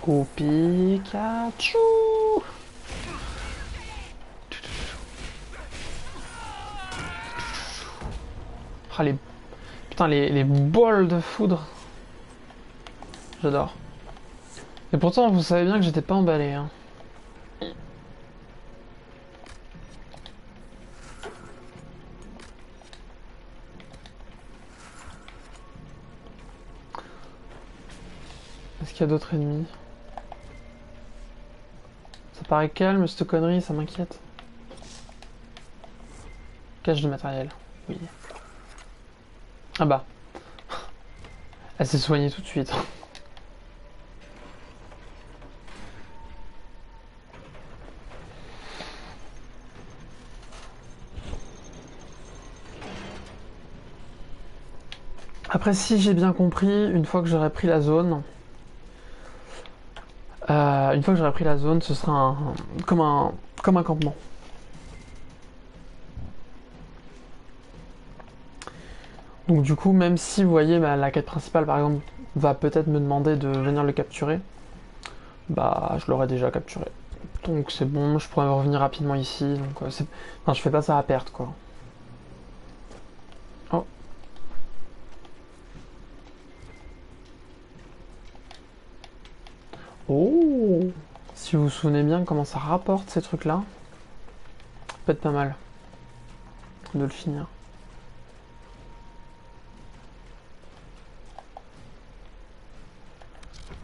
Speaker 1: Oh Pikachu! Ah, putain, les bols de foudre. J'adore. Et pourtant, vous savez bien que j'étais pas emballé. Hein. Est-ce qu'il y a d'autres ennemis? Ça paraît calme, cette connerie, ça m'inquiète. Cache de matériel. Oui. Ah bah. Elle s'est soignée tout de suite. Après, si j'ai bien compris, une fois que j'aurai pris la zone, ce sera comme un campement. Donc du coup, même si vous voyez la quête principale par exemple va peut-être me demander de venir le capturer, bah je l'aurais déjà capturé. Donc c'est bon, je pourrais revenir rapidement ici. Donc enfin, je fais pas ça à perte quoi. Oh. Oh. Si vous vous souvenez bien comment ça rapporte ces trucs là, peut être pas mal de le finir.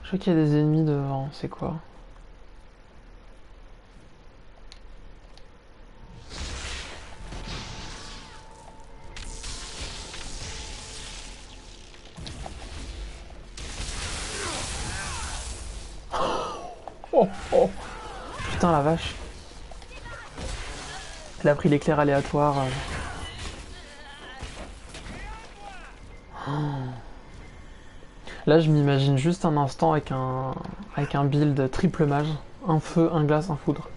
Speaker 1: Je vois qu'il y a des ennemis devant, c'est quoi? Oh oh! Putain la vache! Elle a pris l'éclair aléatoire. Oh. Là, je m'imagine juste un instant avec un build triple mage. Un feu, un glace, un foudre.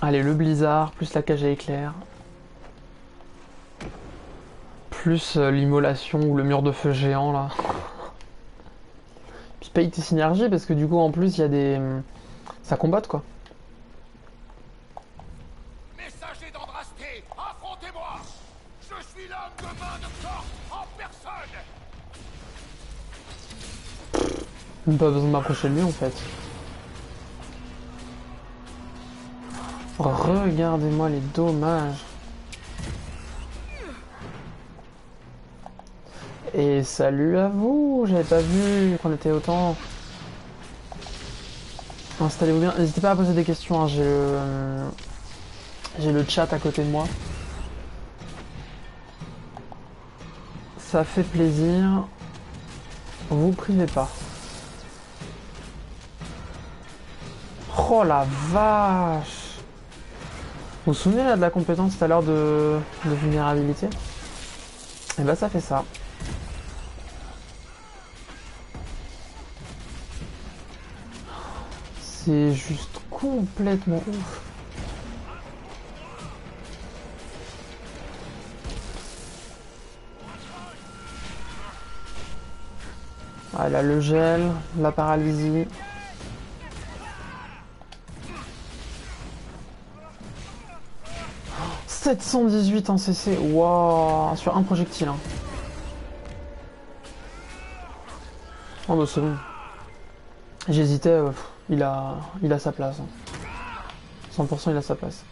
Speaker 1: Allez, le blizzard, plus la cage à éclair. Plus l'immolation ou le mur de feu géant, là. Puis paye tes synergies, parce que du coup, en plus, il y a des... Ça combatte, quoi.
Speaker 4: Messager d'Andrasté, affronte
Speaker 1: Même pas besoin de m'approcher de lui en fait. Regardez-moi les dommages. Et salut à vous, j'avais pas vu qu'on était autant. Installez-vous bien, n'hésitez pas à poser des questions, hein. J'ai le chat à côté de moi. Ça fait plaisir. Vous privez pas. Oh la vache! Vous vous souvenez là de la compétence tout à l'heure de vulnérabilité? Et bah ça fait ça. C'est juste complètement ouf. Ah là le gel, la paralysie. Oh, 718 en CC, waouh, sur un projectile. Hein. Oh bah c'est bon. J'hésitais, il a sa place. Hein. 100% il a sa place.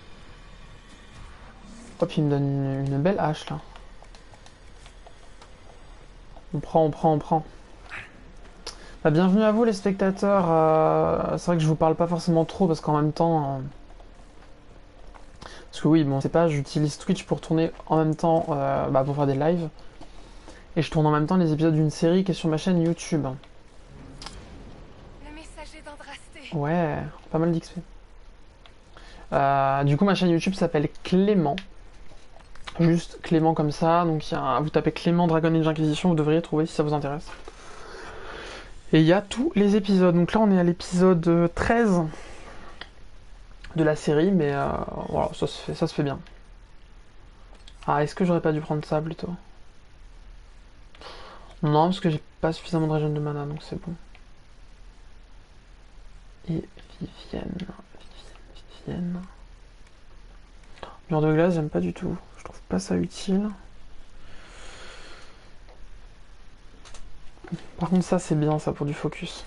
Speaker 1: Hop, il me donne une belle hache là. On prend. Bah, bienvenue à vous les spectateurs. C'est vrai que je vous parle pas forcément trop parce qu'en même temps... Parce que oui, bon, c'est pas, j'utilise Twitch pour tourner en même temps, pour faire des lives. Et je tourne en même temps les épisodes d'une série qui est sur ma chaîne YouTube.
Speaker 7: Le messager d'Andrasté.
Speaker 1: Ouais, pas mal d'XP. Du coup, ma chaîne YouTube s'appelle Clément. Juste Clément comme ça. Donc, vous tapez Clément Dragon Age Inquisition, vous devriez trouver si ça vous intéresse. Et il y a tous les épisodes. Donc là, on est à l'épisode 13 de la série, mais voilà, ça se fait bien. Ah, est-ce que j'aurais pas dû prendre ça plutôt? Non, parce que j'ai pas suffisamment de régène de mana, donc c'est bon. Et Vivienne. Mur de glace, j'aime pas du tout. Je trouve pas ça utile. Par contre, ça c'est bien, ça, pour du focus.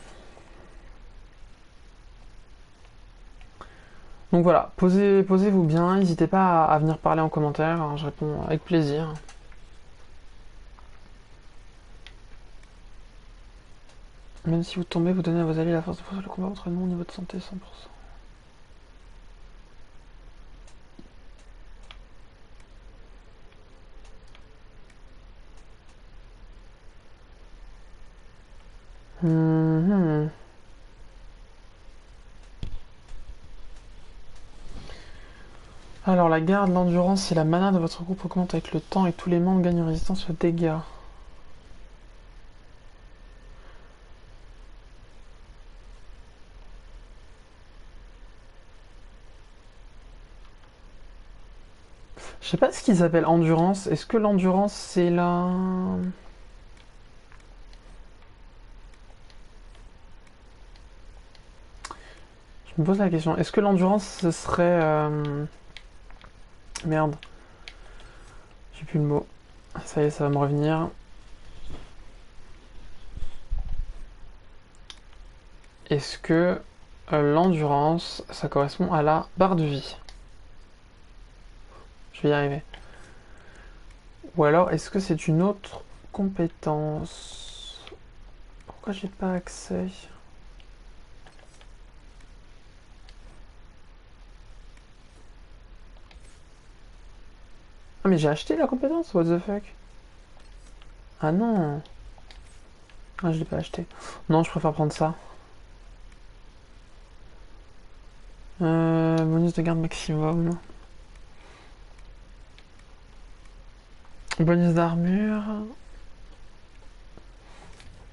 Speaker 1: Donc voilà, posez-vous bien, n'hésitez pas à venir parler en commentaire, hein, je réponds avec plaisir. Même si vous tombez, vous donnez à vos alliés la force de poursuivre le combat, entraînement au niveau de santé 100%. Alors la garde, l'endurance et la mana de votre groupe augmentent avec le temps et tous les membres gagnent une résistance aux dégâts. Je sais pas ce qu'ils appellent endurance. Est-ce que l'endurance c'est la... Je me pose la question. Est-ce que l'endurance ce serait... Merde. J'ai plus le mot. Ça y est, ça va me revenir. Est-ce que l'endurance, ça correspond à la barre de vie? Je vais y arriver. Ou alors, est-ce que c'est une autre compétence? Pourquoi j'ai pas accès? Ah mais j'ai acheté la compétence, what the fuck? Ah non. Ah je l'ai pas acheté. Non, je préfère prendre ça. Bonus de garde maximum. Bonus d'armure.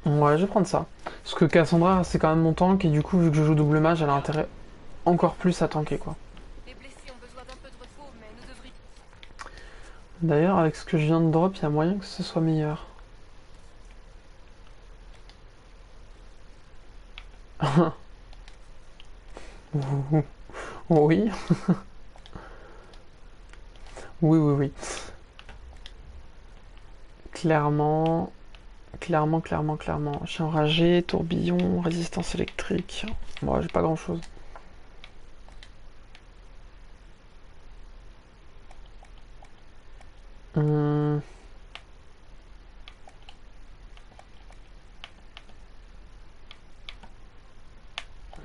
Speaker 1: Ouais, je vais prendre ça. Parce que Cassandra, c'est quand même mon tank, et du coup, vu que je joue double mage, elle a intérêt encore plus à tanker, quoi.
Speaker 7: Les blessés ont besoin d'un peu de repos, mais nous devrions...
Speaker 1: D'ailleurs, avec ce que je viens de drop, il y a moyen que ce soit meilleur. Oui. Oui. Clairement, clairement. Chien enragé, tourbillon, résistance électrique. Bon, j'ai pas grand chose.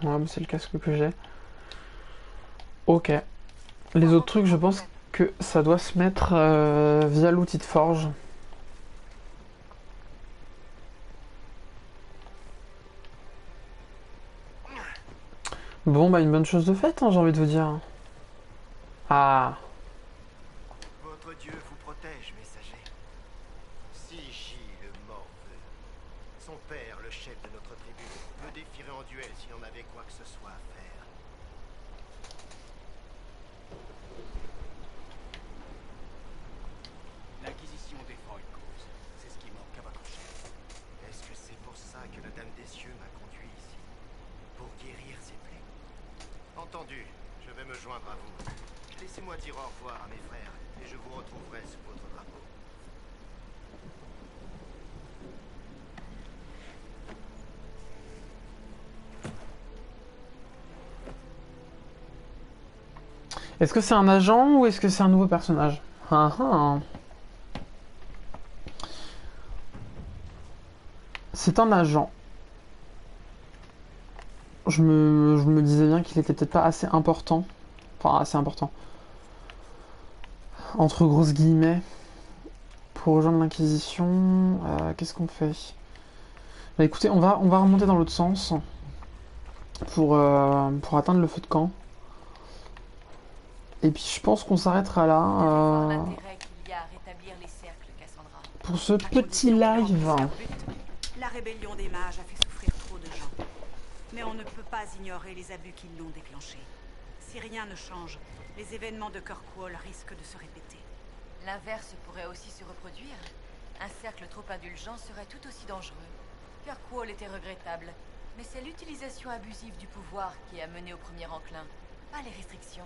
Speaker 1: Ouais, c'est le casque que j'ai. Ok. Les autres trucs, je pense que ça doit se mettre via l'outil de forge. Bon, bah une bonne chose de faite, hein, j'ai envie de vous dire. Ah.
Speaker 6: Votre Dieu vous protège, messager. Si J, le mort veut, son père, le chef de notre tribu, me défierait en duel s'il en avait quoi que ce soit à faire.
Speaker 5: L'Inquisition défend une cause. C'est ce qui manque à votre chef.
Speaker 6: Est-ce que c'est pour ça que la Dame des Cieux m'a conduit ici? Pour guérir ses plaies? Entendu, je vais me joindre à vous. Laissez-moi dire au revoir à mes frères, et je vous retrouverai sous votre drapeau.
Speaker 1: Est-ce que c'est un agent ou est-ce que c'est un nouveau personnage? Ah ah. C'est un agent. Je me disais bien qu'il était peut-être pas assez important. Enfin, assez important. Entre grosses guillemets. Pour rejoindre l'Inquisition. Qu'est-ce qu'on fait? Bah écoutez, on va remonter dans l'autre sens. Pour atteindre le feu de camp. Et puis je pense qu'on s'arrêtera là.
Speaker 7: L'intérêt qu'il y a à rétablir les cercles, Cassandra.
Speaker 1: Pour ce petit live.
Speaker 3: La rébellion des mages a fait souffrir trop de gens. Mais on ne peut pas ignorer les abus qui l'ont déclenché. Si rien ne change, les événements de Kirkwall risquent de se répéter.
Speaker 7: L'inverse pourrait aussi se reproduire. Un cercle trop indulgent serait tout aussi dangereux. Kirkwall était regrettable, mais c'est l'utilisation abusive du pouvoir qui a mené au premier enclin, pas les restrictions.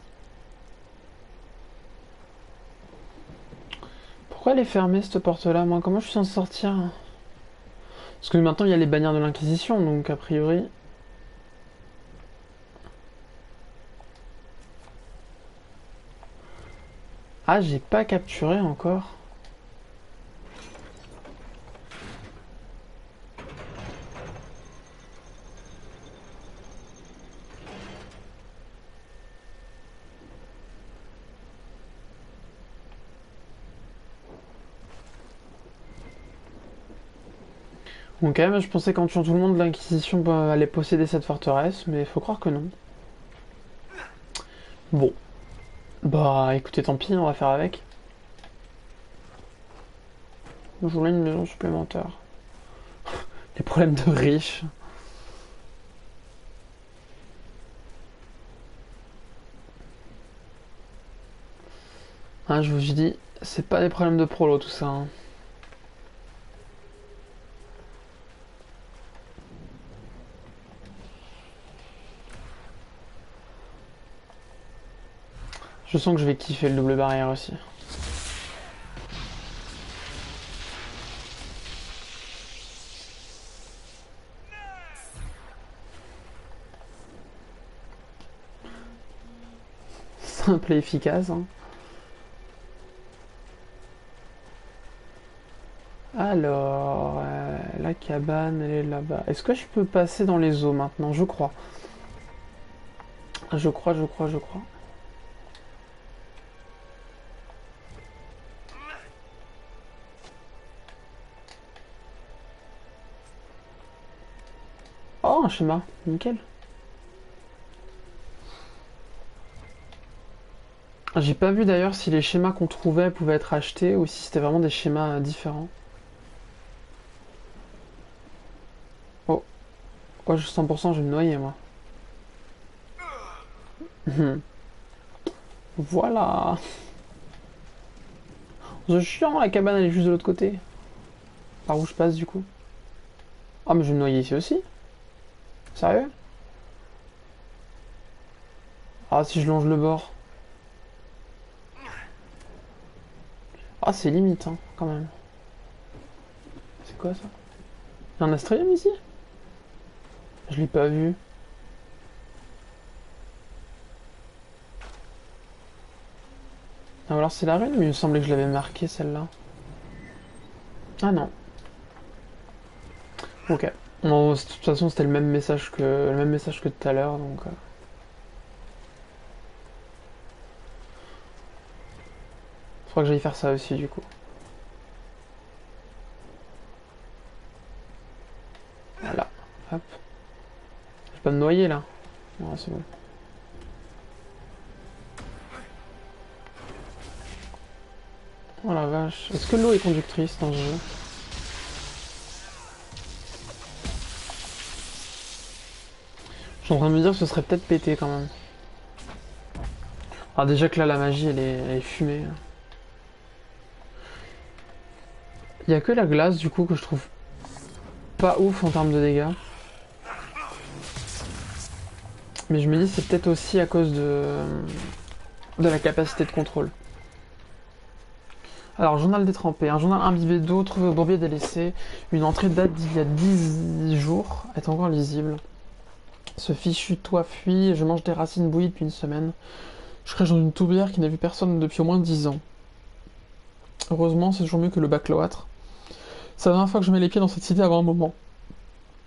Speaker 1: Pourquoi elle est fermée cette porte-là, moi? Comment je suis censé sortir? Parce que maintenant il y a les bannières de l'Inquisition, donc a priori... Ah, j'ai pas capturé encore. Ok, mais je pensais qu'en tuant tout le monde, l'Inquisition allait posséder cette forteresse, mais faut croire que non. Bon. Bah écoutez, tant pis, on va faire avec. Je voulais une maison supplémentaire. Les problèmes de riches. Hein, je vous dis, c'est pas des problèmes de prolo tout ça. Hein. Je sens que je vais kiffer le double barrière aussi. Simple et efficace. Hein. Alors, la cabane, elle est là-bas. Est-ce que je peux passer dans les eaux maintenant? Je crois. Je crois. Oh, un schéma. Nickel. J'ai pas vu d'ailleurs si les schémas qu'on trouvait pouvaient être achetés ou si c'était vraiment des schémas différents. Oh. Oh, juste 100%, je vais me noyer, moi. Voilà. C'est chiant, la cabane, elle est juste de l'autre côté. Par où je passe, du coup? Ah, mais je vais me noyer ici aussi. Sérieux? Ah, si je longe le bord. Ah, c'est limite, hein, quand même. C'est quoi, ça? Y'a un Astrium ici? Je l'ai pas vu. Ah, alors c'est la rune, mais il me semblait que je l'avais marqué celle-là. Ah non. Ok. Non, de toute façon c'était le même message que tout à l'heure, donc. Faudra que j'aille faire ça aussi du coup. Voilà. Hop. Je vais pas me noyer là. Non, c'est bon. Oh la vache. Est-ce que l'eau est conductrice dans ce jeu? Je suis en train de me dire que ce serait peut-être pété quand même. Alors déjà que là la magie elle est fumée. Il y a que la glace du coup que je trouve pas ouf en termes de dégâts. Mais je me dis c'est peut-être aussi à cause de la capacité de contrôle. Alors, journal détrempé. Un journal imbibé d'eau trouvé au bourbier délaissé. Une entrée date d'il y a 10 jours. Est encore lisible. Ce fichu toit fuit. Je mange des racines bouillies depuis une semaine. Je crèche dans une tourbière qui n'a vu personne depuis au moins 10 ans. Heureusement, c'est toujours mieux que le bac cloître. C'est la dernière fois que je mets les pieds dans cette cité avant un moment.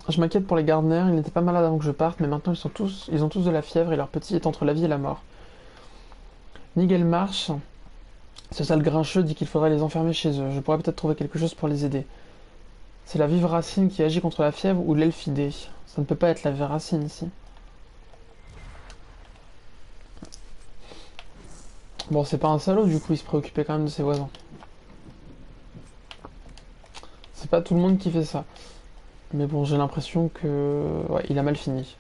Speaker 1: Je m'inquiète pour les Gardner. Ils n'étaient pas malades avant que je parte, mais maintenant ils ont tous de la fièvre et leur petit est entre la vie et la mort. Nigel marche. Ce sale grincheux dit qu'il faudrait les enfermer chez eux. Je pourrais peut-être trouver quelque chose pour les aider. C'est la vive racine qui agit contre la fièvre ou l'elfidée. Ça ne peut pas être la vive racine ici. Bon, c'est pas un salaud du coup, il se préoccupait quand même de ses voisins. C'est pas tout le monde qui fait ça. Mais bon, j'ai l'impression que... Ouais, il a mal fini.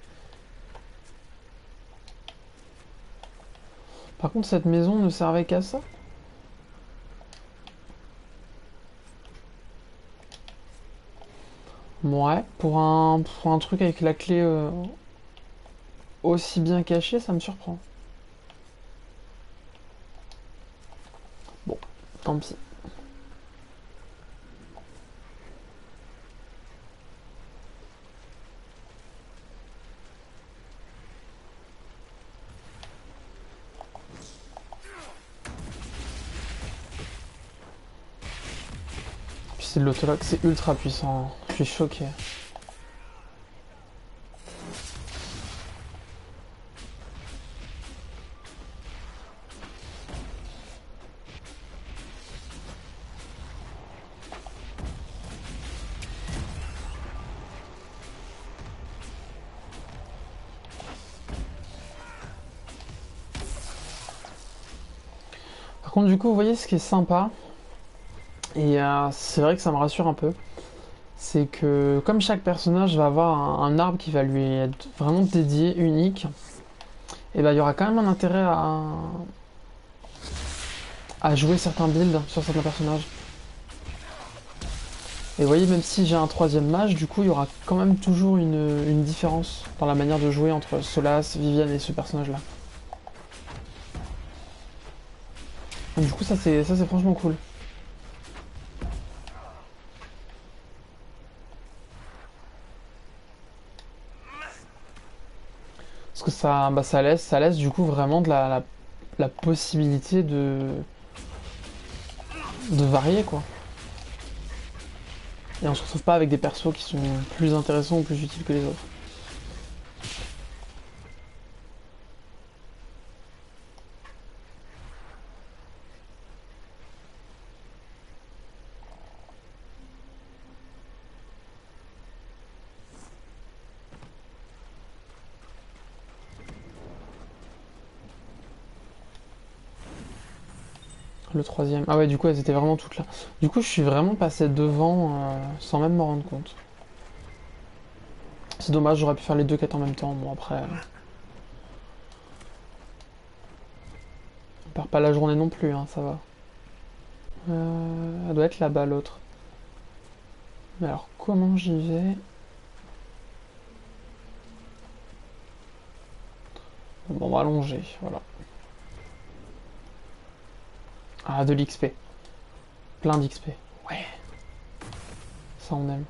Speaker 1: Par contre, cette maison ne servait qu'à ça? Ouais, pour un truc avec la clé aussi bien cachée, ça me surprend. Bon, tant pis. Puis c'est de l'autologue, c'est ultra puissant. Je suis choqué. Par contre, du coup, vous voyez ce qui est sympa, et c'est vrai que ça me rassure un peu, c'est que comme chaque personnage va avoir un arbre qui va lui être vraiment dédié, unique, et ben il y aura quand même un intérêt à jouer certains builds sur certains personnages. Et vous voyez, même si j'ai un troisième mage, du coup il y aura quand même toujours une différence dans la manière de jouer entre Solas, Vivienne et ce personnage-là. Du coup ça c'est franchement cool. Parce que ça laisse du coup vraiment de la possibilité de varier quoi. Et on se retrouve pas avec des persos qui sont plus intéressants ou plus utiles que les autres. Le troisième. Ah ouais, du coup, elles étaient vraiment toutes là. Du coup, je suis vraiment passé devant sans même m'en rendre compte. C'est dommage, j'aurais pu faire les deux quêtes en même temps. Bon, après... on perd pas la journée non plus, hein, ça va. Elle doit être là-bas, l'autre. Mais alors, comment j'y vais? Bon, on va allonger, voilà. Ah, de l'XP. Plein d'XP. Ouais. Ça, on aime.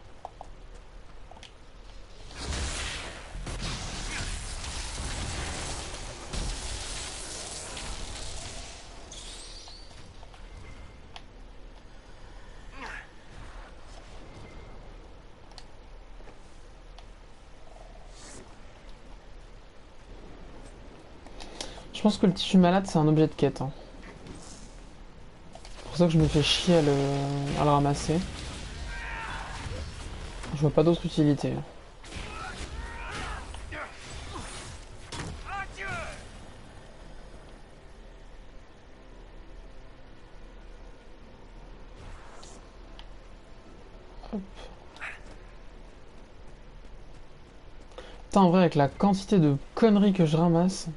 Speaker 1: pense que le tissu malade c'est un objet de quête. Hein. C'est pour ça que je me fais chier à le ramasser. Je vois pas d'autre utilité. Hop. Putain, en vrai, avec la quantité de conneries que je ramasse,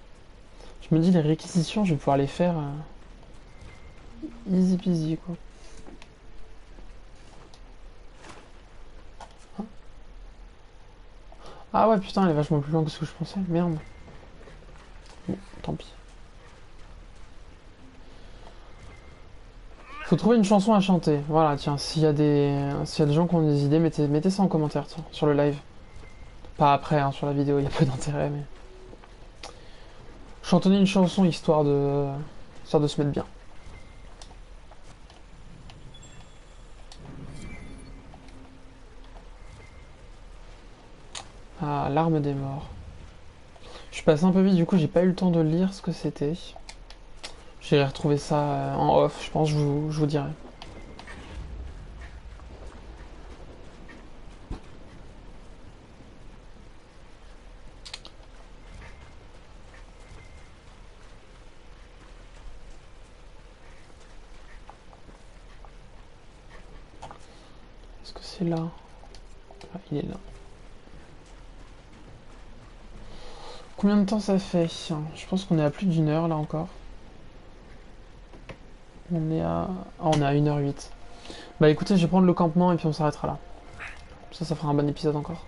Speaker 1: je me dis les réquisitions, je vais pouvoir les faire easy peasy quoi. Ah ouais, putain, elle est vachement plus longue que ce que je pensais. Merde. Bon, tant pis. Faut trouver une chanson à chanter. Voilà, tiens, s'il y a des gens qui ont des idées, mettez ça en commentaire, tiens, sur le live. Pas après, hein, sur la vidéo, il y a peu d'intérêt, mais... Chantonnez une chanson histoire de se mettre bien. Ah, l'arme des morts. Je suis passé un peu vite, du coup j'ai pas eu le temps de lire ce que c'était. J'irai retrouver ça en off, je pense, je vous dirai. Est-ce que c'est là? Ah, il est là. Combien de temps ça fait? Je pense qu'on est à plus d'une heure là encore. On est à 1h08. Bah écoutez, je vais prendre le campement et puis on s'arrêtera là. Ça fera un bon épisode encore.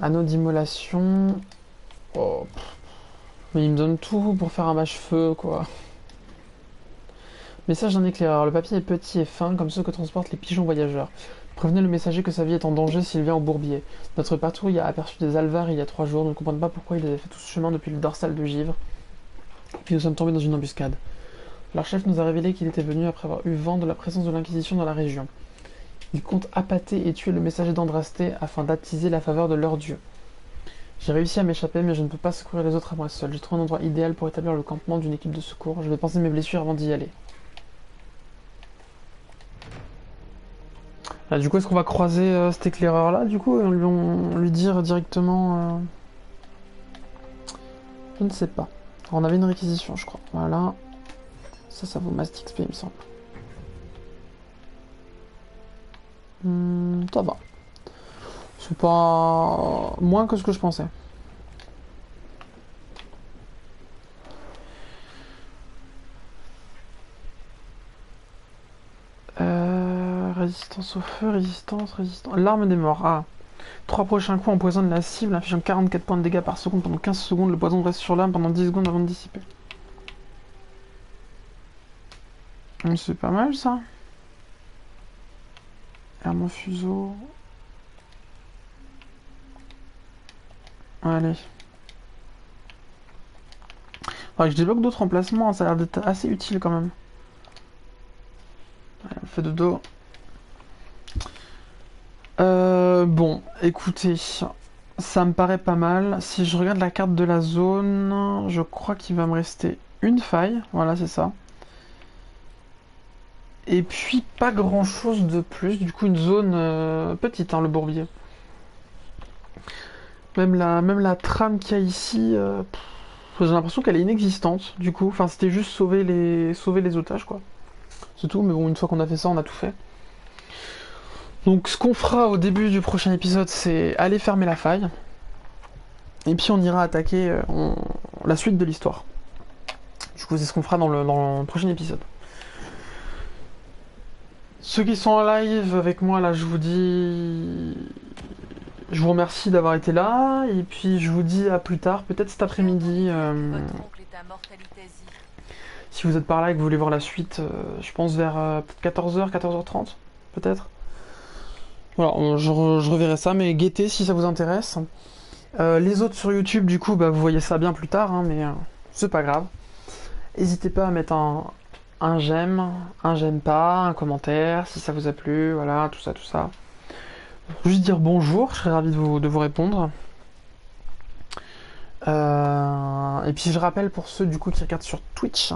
Speaker 1: Anneau d'immolation. Oh. Mais il me donne tout pour faire un mâche-feu, quoi. Message d'un éclaireur. Le papier est petit et fin, comme ceux que transportent les pigeons voyageurs. Prévenez le messager que sa vie est en danger s'il vient au bourbier. Notre patrouille a aperçu des alvars il y a 3 jours. Nous ne comprenons pas pourquoi ils avaient fait tout ce chemin depuis le dorsal de Givre. Puis nous sommes tombés dans une embuscade. Leur chef nous a révélé qu'il était venu après avoir eu vent de la présence de l'Inquisition dans la région. Ils comptent appâter et tuer le messager d'Andrasté afin d'attiser la faveur de leur dieu. J'ai réussi à m'échapper, mais je ne peux pas secourir les autres à moi seul. J'ai trouvé un endroit idéal pour établir le campement d'une équipe de secours. Je vais panser mes blessures avant d'y aller. Ah, du coup, est-ce qu'on va croiser cet éclaireur-là, du coup, et on lui dire directement... Je ne sais pas. Alors, on avait une réquisition, je crois. Voilà. Ça vaut masse d'XP, il me semble. Ça va. C'est pas... moins que ce que je pensais. Résistance au feu, résistance. L'arme des morts. Ah. 3 prochains coups empoisonnent la cible, infligeant 44 points de dégâts par seconde pendant 15 secondes. Le poison reste sur l'arme pendant 10 secondes avant de dissiper. C'est pas mal ça. Arme au fuseau. Allez. Faudrait que je débloque d'autres emplacements, ça a l'air d'être assez utile quand même. Allez, on fait de dos. Bon, écoutez, ça me paraît pas mal. Si je regarde la carte de la zone, je crois qu'il va me rester une faille. Voilà, c'est ça. Et puis pas grand chose de plus. Du coup, une zone petite, hein, le bourbier. Même la trame qu'il y a ici, j'ai l'impression qu'elle est inexistante. Du coup, enfin, c'était juste sauver les otages, quoi. C'est tout. Mais bon, une fois qu'on a fait ça, on a tout fait. Donc ce qu'on fera au début du prochain épisode, c'est aller fermer la faille. Et puis on ira attaquer la suite de l'histoire. Du coup c'est ce qu'on fera dans le prochain épisode. Ceux qui sont en live avec moi là, je vous remercie d'avoir été là. Et puis je vous dis à plus tard, peut-être cet après-midi. Si vous êtes par là et que vous voulez voir la suite, je pense vers 14h, 14h30, peut-être. Voilà, je reverrai ça, mais guettez si ça vous intéresse. Les autres sur YouTube, du coup, bah, vous voyez ça bien plus tard, hein, mais c'est pas grave. N'hésitez pas à mettre un j'aime pas, un commentaire, si ça vous a plu, voilà, tout ça, tout ça. Juste dire bonjour, je serais ravi de vous répondre. Et puis je rappelle pour ceux du coup qui regardent sur Twitch,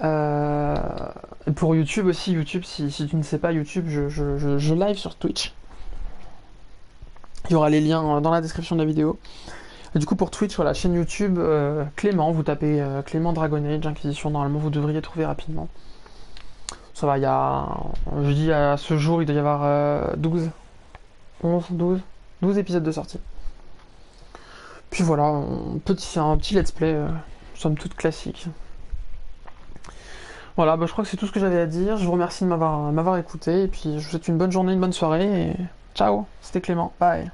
Speaker 1: et pour YouTube aussi, YouTube, si tu ne sais pas, YouTube, je live sur Twitch. Il y aura les liens dans la description de la vidéo. Et du coup pour Twitch, voilà, chaîne YouTube, Clément, vous tapez Clément Dragon Age Inquisition, normalement vous devriez trouver rapidement. Ça va, il y a, je dis à ce jour, il doit y avoir 12 épisodes de sortie. Puis voilà, c'est un petit let's play, somme toute classique. Voilà, bah, je crois que c'est tout ce que j'avais à dire. Je vous remercie de m'avoir écouté, et puis je vous souhaite une bonne journée, une bonne soirée, et ciao, c'était Clément, bye.